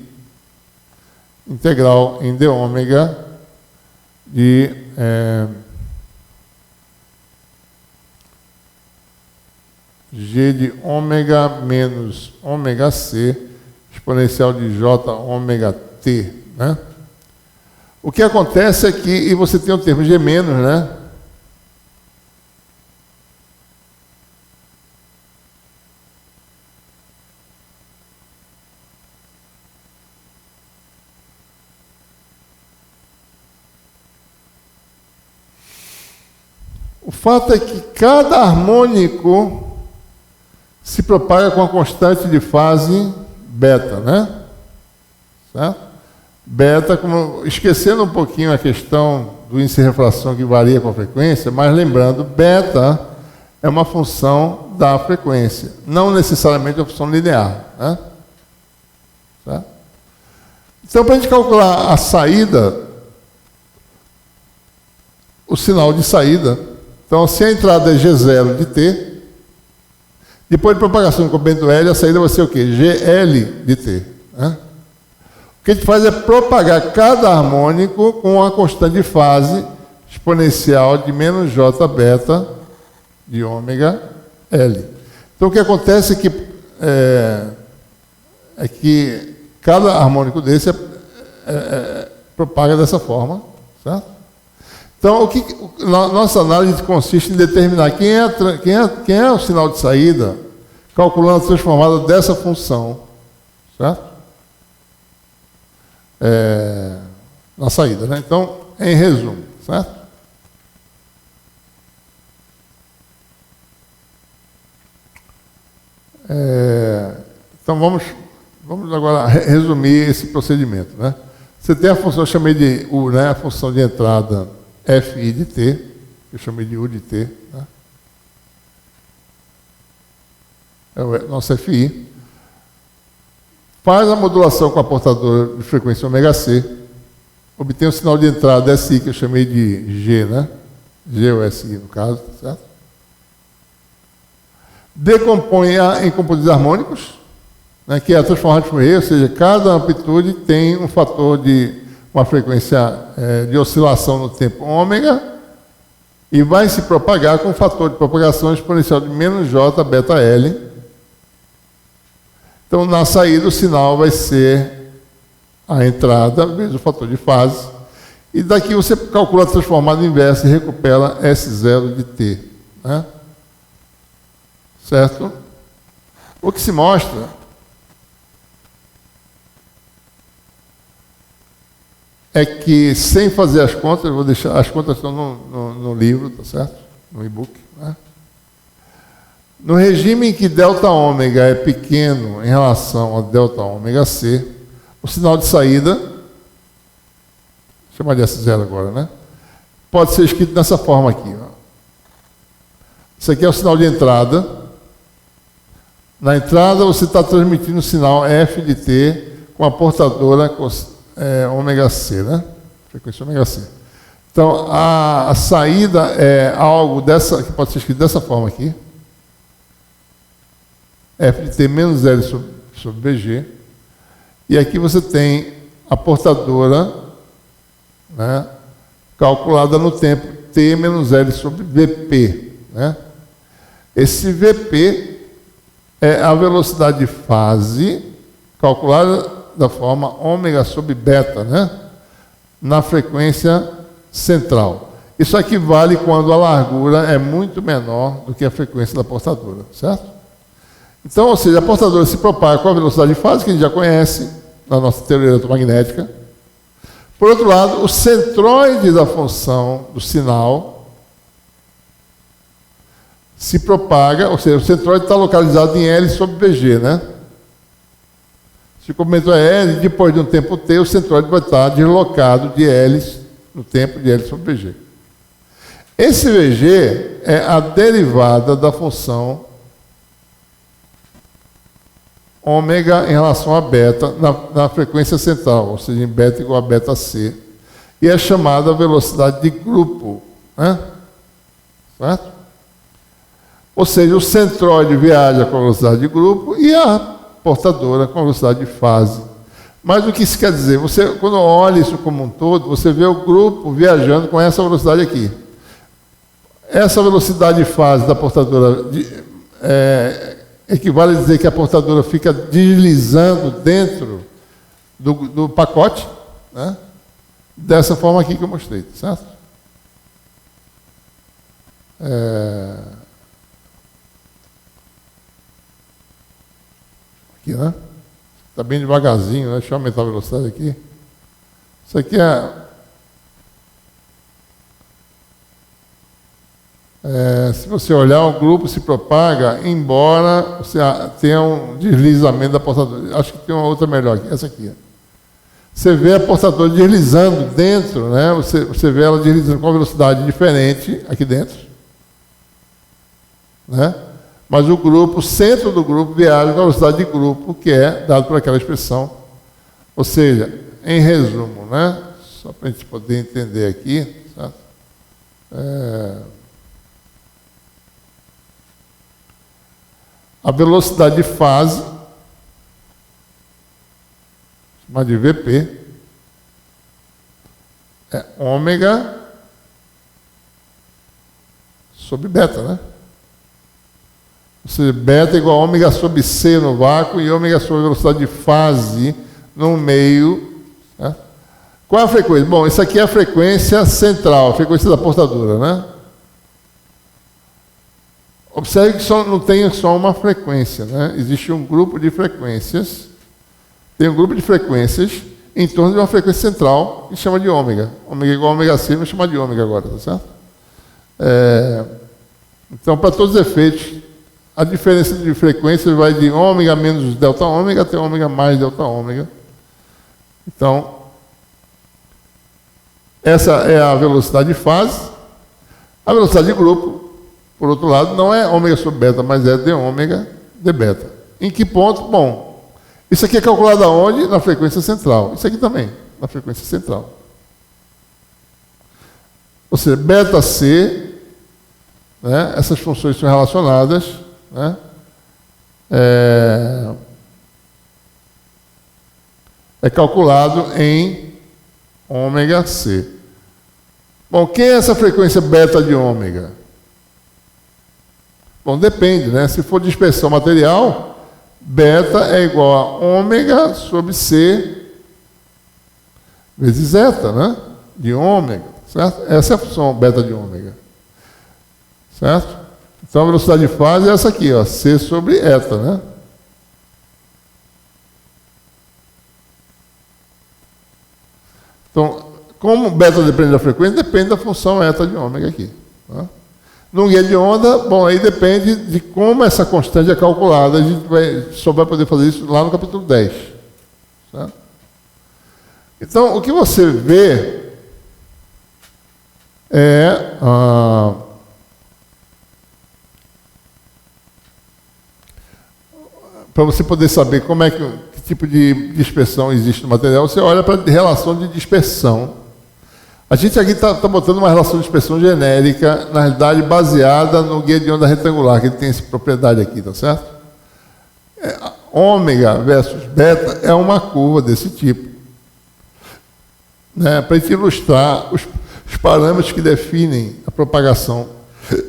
integral em d ômega de G de ômega menos ômega C, exponencial de J ômega T, né? O que acontece é que, e você tem o termo G menos, né? O fato é que cada harmônico se propaga com a constante de fase beta, né? Certo? Beta, esquecendo um pouquinho a questão do índice de refração que varia com a frequência, mas lembrando, beta é uma função da frequência, não necessariamente uma função linear. Né? Tá? Então, para a gente calcular a saída, o sinal de saída, então se a entrada é G0 de T, depois de propagação do comprimento L, a saída vai ser o quê? GL de T. Né? O que a gente faz é propagar cada harmônico com uma constante de fase exponencial de menos J beta de ômega L. Então, o que acontece é que cada harmônico desse propaga dessa forma, certo? Então, nossa análise consiste em determinar quem é o sinal de saída, calculando a transformada dessa função, certo? Na saída, né? Então, em resumo, certo? Então, vamos agora resumir esse procedimento, né? Você tem a função, eu chamei de U, né? A função de entrada Fi de T, eu chamei de U de T, né? É o nosso Fi. Faz a modulação com a portadora de frequência ômega C, obtém o sinal de entrada SI, que eu chamei de G, né? G ou SI, no caso, certo? Decompõe-a em componentes harmônicos, né, que é a transformada de Fourier, ou seja, cada amplitude tem um fator de uma frequência de oscilação no tempo ômega e vai se propagar com um fator de propagação exponencial de menos J beta L. Então, na saída, o sinal vai ser a entrada vezes o fator de fase. E daqui você calcula a transformada inversa e recupera S0 de T. Né? Certo? O que se mostra é que, sem fazer as contas, eu vou deixar, as contas estão no livro, tá certo? No e-book. Né? No regime em que delta ômega é pequeno em relação a delta ômega C, o sinal de saída, vou chamar de S0 agora, né? Pode ser escrito dessa forma aqui. Ó. Isso aqui é o sinal de entrada. Na entrada você está transmitindo o sinal F de T com a portadora ômega C, né? Frequência ômega C. Então, a saída é algo que pode ser escrito dessa forma aqui. F de T menos L sobre BG. E aqui você tem a portadora, né, calculada no tempo T menos L sobre VP. Né? Esse VP é a velocidade de fase calculada da forma ômega sobre beta, né, na frequência central. Isso aqui vale quando a largura é muito menor do que a frequência da portadora, certo? Então, ou seja, a portadora se propaga com a velocidade de fase, que a gente já conhece, na nossa teoria eletromagnética. Por outro lado, o centroide da função do sinal se propaga, ou seja, o centroide está localizado em L sobre BG, né? Se o comprimento é L, depois de um tempo T, o centroide vai estar deslocado de L no tempo de L sobre BG. Esse VG é a derivada da função ômega em relação a beta na frequência central, ou seja, em beta igual a beta C, e é chamada velocidade de grupo, né? Certo? Ou seja, o centroide viaja com a velocidade de grupo e a portadora com a velocidade de fase. Mas o que isso quer dizer? Você, quando olha isso como um todo, você vê o grupo viajando com essa velocidade aqui. Essa velocidade de fase da portadora equivale a dizer que a portadora fica deslizando dentro do pacote, né? Dessa forma aqui que eu mostrei, certo? Aqui, né? Está bem devagarzinho, né? Deixa eu aumentar a velocidade aqui. Isso aqui se você olhar, o grupo se propaga, embora você tenha um deslizamento da portadora. Acho que tem uma outra melhor aqui, essa aqui. você vê a portadora deslizando dentro, né? Você vê ela deslizando com uma velocidade diferente aqui dentro, né? Mas o centro do grupo viaja com a velocidade de grupo, que é dado por aquela expressão. Ou seja, em resumo, né? Só para a gente poder entender aqui, certo? A velocidade de fase, chamada de VP, é ômega sobre beta, né? Ou seja, beta é igual a ômega sobre C no vácuo e ômega sobre a velocidade de fase no meio. Né? Qual é a frequência? Bom, isso aqui é a frequência central, a frequência da portadora, né? Observe que não tem só uma frequência, né? Existe um grupo de frequências. Tem um grupo de frequências em torno de uma frequência central que chama de ômega. Ômega igual a ômega C, vamos chamar de ômega agora, tá certo? Então, para todos os efeitos, a diferença de frequências vai de ômega menos delta ômega até ômega mais delta ômega. Então, essa é a velocidade de fase. A velocidade de grupo, por outro lado, não é ômega sobre beta, mas é d ômega d beta. Em que ponto? Bom, isso aqui é calculado aonde? Na frequência central. Isso aqui também, na frequência central. Ou seja, beta C, né, essas funções são relacionadas, né, é calculado em ômega C. Bom, quem é essa frequência beta de ômega? Bom, depende, né? Se for dispersão material, beta é igual a ômega sobre C vezes zeta, né? De ômega, certo? Essa é a função beta de ômega, certo? Então a velocidade de fase é essa aqui, ó, C sobre eta, né? Então, como beta depende da frequência, depende da função eta de ômega aqui. Tá? No guia de onda, bom, aí depende de como essa constante é calculada. A gente só vai poder fazer isso lá no capítulo 10. Certo? Então, o que você vê é para você poder saber como é que tipo de dispersão existe no material, você olha para a relação de dispersão. A gente aqui está botando uma relação de dispersão genérica, na realidade baseada no guia de onda retangular, que ele tem essa propriedade aqui, tá certo? Ômega versus beta é uma curva desse tipo. Né, para a gente ilustrar os parâmetros que definem a propagação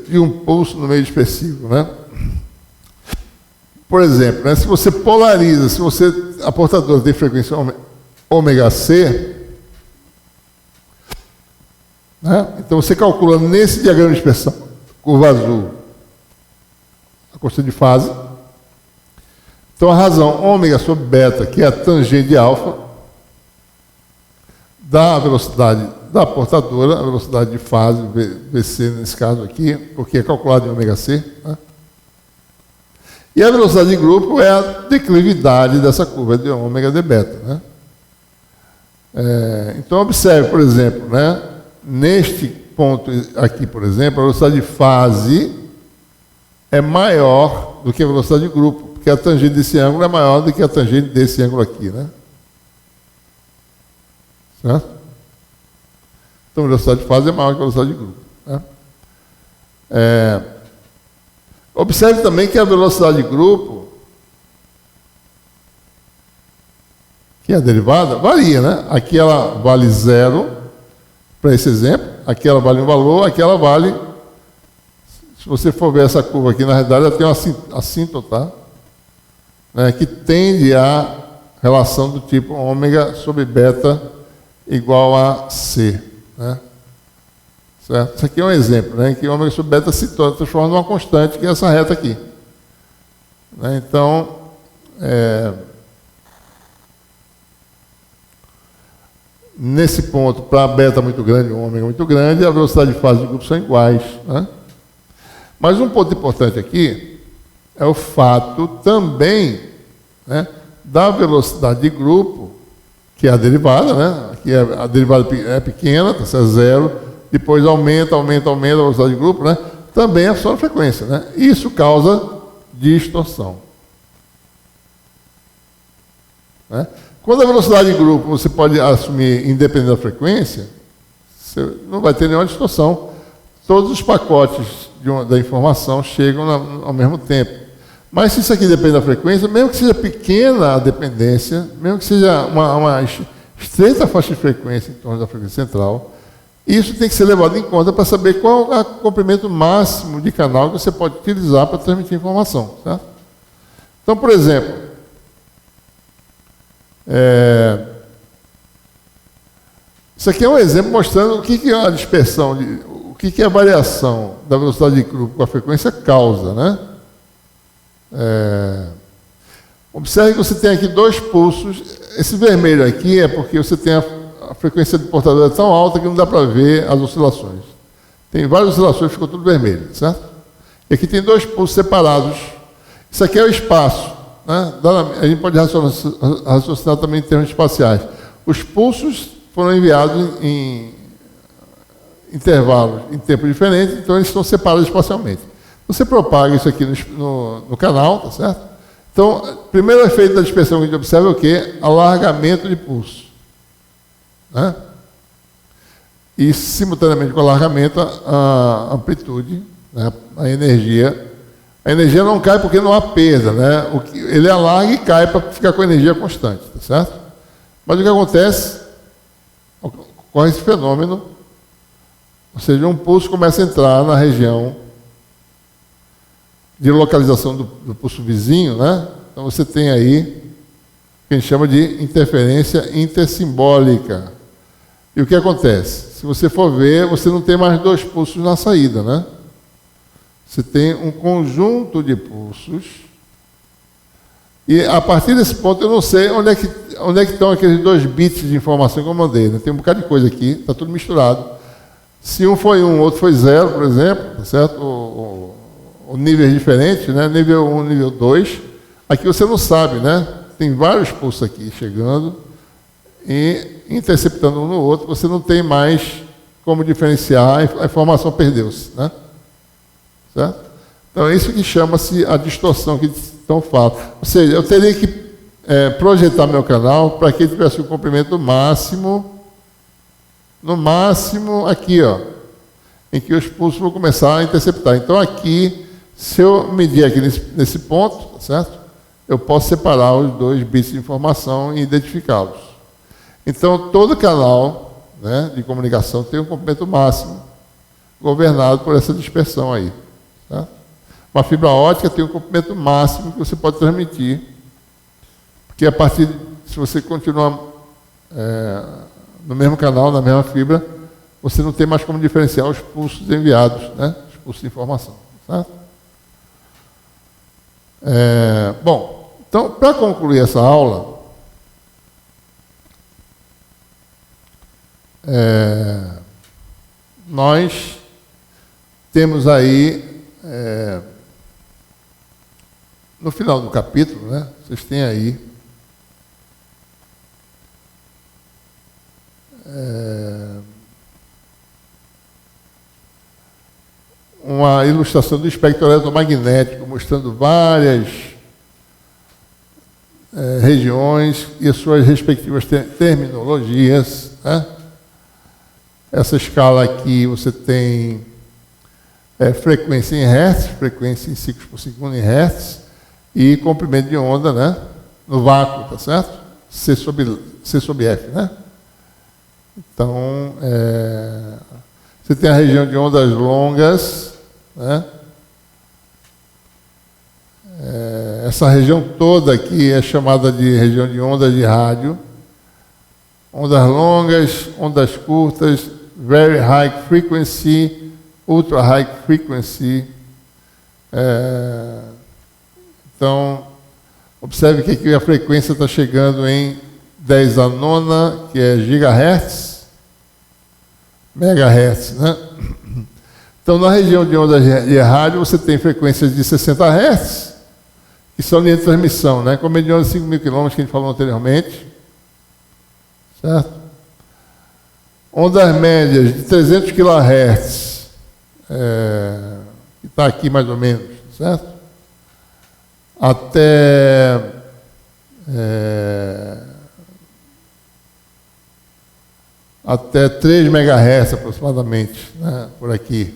de um pulso no meio dispersivo, né? Por exemplo, né, se você polariza, a portadora tem frequência ômega C, né, então você calcula nesse diagrama de dispersão, curva azul, a constante de fase. Então a razão ômega sobre beta, que é a tangente de alfa, dá a velocidade da portadora, a velocidade de fase, VC nesse caso aqui, porque é calculado em ômega C, né? E a velocidade de grupo é a declividade dessa curva de ômega d beta, né? Então, observe, por exemplo, né, neste ponto aqui, por exemplo, a velocidade de fase é maior do que a velocidade de grupo, porque a tangente desse ângulo é maior do que a tangente desse ângulo aqui, né? Certo? Então, a velocidade de fase é maior que a velocidade de grupo, né? Observe também que a velocidade de grupo, que é a derivada, varia, né? Aqui ela vale 0, para esse exemplo, aqui ela vale um valor, aqui ela vale, se você for ver essa curva aqui, na realidade ela tem uma assíntota, né, que tende a relação do tipo ômega sobre beta igual a C, né? Certo? Isso aqui é um exemplo, né, em que ômega sobre beta se transforma numa constante, que é essa reta aqui. Né, então, nesse ponto, para beta muito grande, ômega muito grande, a velocidade de fase de grupo são iguais. Né? Mas um ponto importante aqui é o fato também, né, da velocidade de grupo que é a derivada, né? Aqui a derivada é pequena, tá certo? Zero, depois aumenta a velocidade de grupo, né? Também é só a frequência, né? Isso causa distorção. Né? Quando a velocidade de grupo você pode assumir independente da frequência, você não vai ter nenhuma distorção. Todos os pacotes da informação chegam ao mesmo tempo. Mas se isso aqui depende da frequência, mesmo que seja pequena a dependência, mesmo que seja uma estreita faixa de frequência em torno da frequência central, isso tem que ser levado em conta para saber qual é o comprimento máximo de canal que você pode utilizar para transmitir informação. Certo? Então, por exemplo, isso aqui é um exemplo mostrando o que é a dispersão, o que é a variação da velocidade de grupo com a frequência causa, né? Observe que você tem aqui dois pulsos. Esse vermelho aqui é porque você tem a frequência do portador é tão alta que não dá para ver as oscilações. Tem várias oscilações, ficou tudo vermelho, certo? E aqui tem dois pulsos separados. Isso aqui é o espaço, né? A gente pode raciocinar também em termos espaciais. Os pulsos foram enviados em intervalos, em tempo diferente, então eles estão separados espacialmente. Você propaga isso aqui no canal, tá certo? Então, o primeiro efeito da dispersão que a gente observa é o quê? Alargamento de pulso. Né? E, simultaneamente com o alargamento, a amplitude, né? A energia. A energia não cai porque não há perda, né? Ele alarga e cai para ficar com a energia constante, tá certo? Mas o que acontece? Ocorre esse fenômeno, ou seja, um pulso começa a entrar na região de localização do pulso vizinho, né? Então você tem aí o que a gente chama de interferência intersimbólica. E o que acontece? Se você for ver, você não tem mais dois pulsos na saída, né? Você tem um conjunto de pulsos. E a partir desse ponto eu não sei onde é que estão aqueles 2 bits de informação que eu mandei, né? Tem um bocado de coisa aqui, está tudo misturado. Se um foi 1, o outro foi 0, por exemplo, tá certo? O nível é diferente, né? Nível 1, nível 2. Aqui você não sabe, né? Tem vários pulsos aqui chegando e interceptando um no outro, você não tem mais como diferenciar, a informação perdeu-se, né? Certo? Então é isso que chama-se a distorção que estão falando. Ou seja, eu teria que projetar meu canal para que ele tivesse o comprimento máximo, no máximo aqui, ó, em que os pulsos vão começar a interceptar. Então aqui, se eu medir aqui nesse ponto, tá certo? Eu posso separar os 2 bits de informação e identificá-los. Então todo canal, né, de comunicação tem um comprimento máximo, governado por essa dispersão aí. Tá? Uma fibra ótica tem um comprimento máximo que você pode transmitir, porque a partir, se você continuar no mesmo canal, na mesma fibra, você não tem mais como diferenciar os pulsos enviados, né? Os pulsos de informação. Tá? Bom, então, para concluir essa aula, nós temos aí, no final do capítulo, né, vocês têm aí uma ilustração do espectro eletromagnético, mostrando várias regiões e as suas respectivas terminologias. Né? Essa escala aqui você tem frequência em Hertz, frequência em ciclos por segundo em Hertz, e comprimento de onda, né? No vácuo, tá certo? C sobre F, né? Então, você tem a região de ondas longas, né? Essa região toda aqui é chamada de região de ondas de rádio. Ondas longas, ondas curtas, very high frequency, ultra high frequency. Então, observe que aqui a frequência está chegando em 10 a nona, que é gigahertz, megahertz, né? Então, na região de ondas de rádio, você tem frequências de 60 Hz, que são linhas de transmissão, né? Como de ondas de 5.000 km, que a gente falou anteriormente. certo? Ondas médias de 300 kHz, que está aqui mais ou menos, certo? Até 3 MHz aproximadamente, né, por aqui.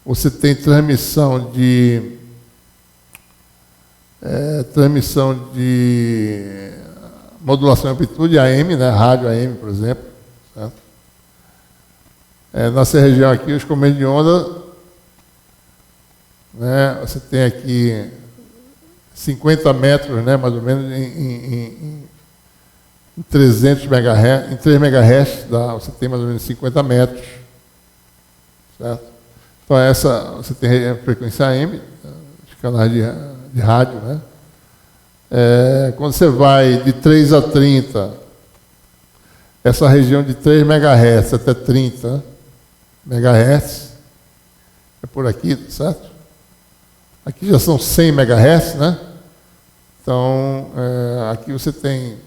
Você tem transmissão de modulação de amplitude AM, né, rádio AM, por exemplo. Certo? Nessa região aqui, os comandos de onda, né, você tem aqui 50 metros, né, mais ou menos, em 300 MHz, em 3 MHz, você tem mais ou menos 50 metros. Certo? Então, você tem a frequência AM, os canais de rádio, né? Quando você vai de 3 a 30, essa região de 3 MHz até 30 MHz, é por aqui, certo? Aqui já são 100 MHz, né? Então, aqui você tem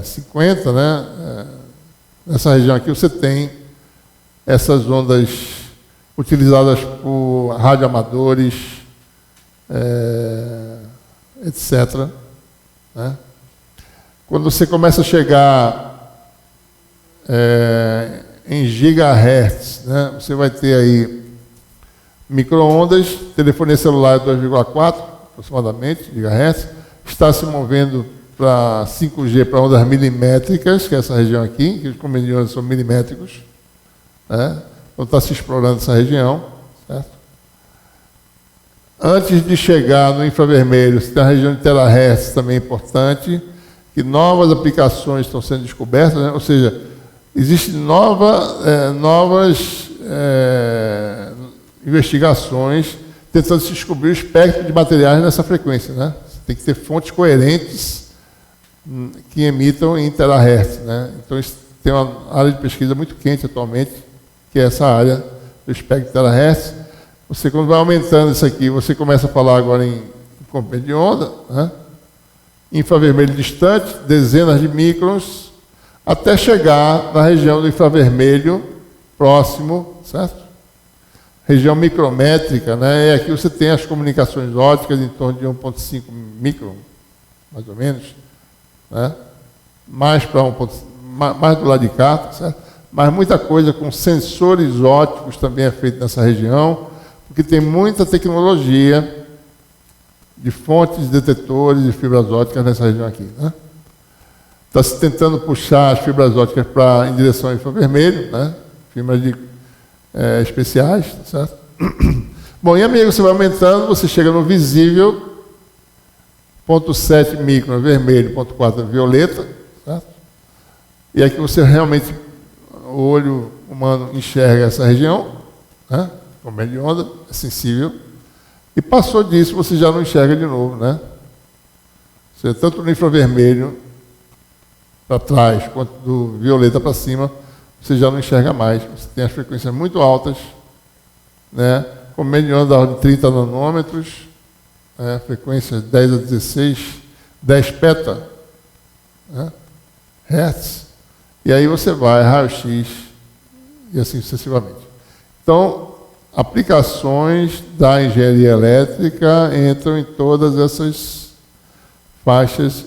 50, né? Nessa região aqui você tem essas ondas utilizadas por radioamadores, etc. Né? Quando você começa a chegar em gigahertz, né? Você vai ter aí micro-ondas, telefonia celular 2,4 aproximadamente, gigahertz, está se movendo para 5G, para ondas milimétricas, que é essa região aqui, que os comandos de ondas são milimétricos, né? Então está se explorando essa região, certo? Antes de chegar no infravermelho, você tem a região de terahertz também importante, que novas aplicações estão sendo descobertas, né? Ou seja, existem novas investigações tentando se descobrir o espectro de materiais nessa frequência, né? Você tem que ter fontes coerentes que emitam em terahertz, né? Então, isso tem uma área de pesquisa muito quente atualmente, que é essa área do espectro de terahertz. Você, quando vai aumentando isso aqui, você começa a falar agora em comprimento de onda, né? Infravermelho distante, dezenas de microns, até chegar na região do infravermelho próximo, certo? Região micrométrica, né? E aqui você tem as comunicações ópticas em torno de 1,5 micron, mais ou menos, né? Mais do lado de cá, certo? Mas muita coisa com sensores ópticos também é feita nessa região, porque tem muita tecnologia de fontes de detetores de fibras ópticas nessa região aqui, né? Está se tentando puxar as fibras ópticas em direção ao infravermelho, né? Fibras especiais, certo? Bom, e amigo, você vai aumentando, você chega no visível, 0,7 micron vermelho, 0,4 violeta, certo? E aqui você realmente, o olho humano enxerga essa região, né? Com média de onda, é sensível. E passou disso, você já não enxerga de novo, né? Ou seja, tanto no infravermelho para trás, quanto do violeta para cima, você já não enxerga mais. Você tem as frequências muito altas, né? Com média de onda da ordem de 30 nanômetros, frequências 10 a 16, 10 peta, né? Hertz. E aí você vai, raio-x, e assim sucessivamente. Então, aplicações da engenharia elétrica entram em todas essas faixas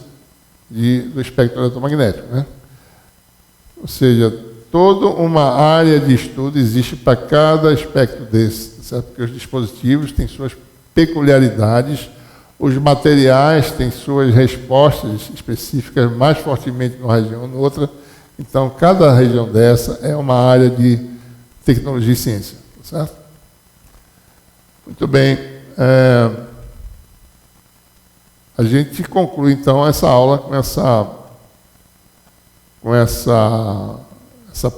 do espectro eletromagnético, né? Ou seja, toda uma área de estudo existe para cada espectro desse, certo? Porque os dispositivos têm suas peculiaridades, os materiais têm suas respostas específicas mais fortemente numa região ou noutra. Então, cada região dessa é uma área de tecnologia e ciência, certo? Muito bem. A gente conclui, então, essa aula com essa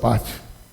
parte.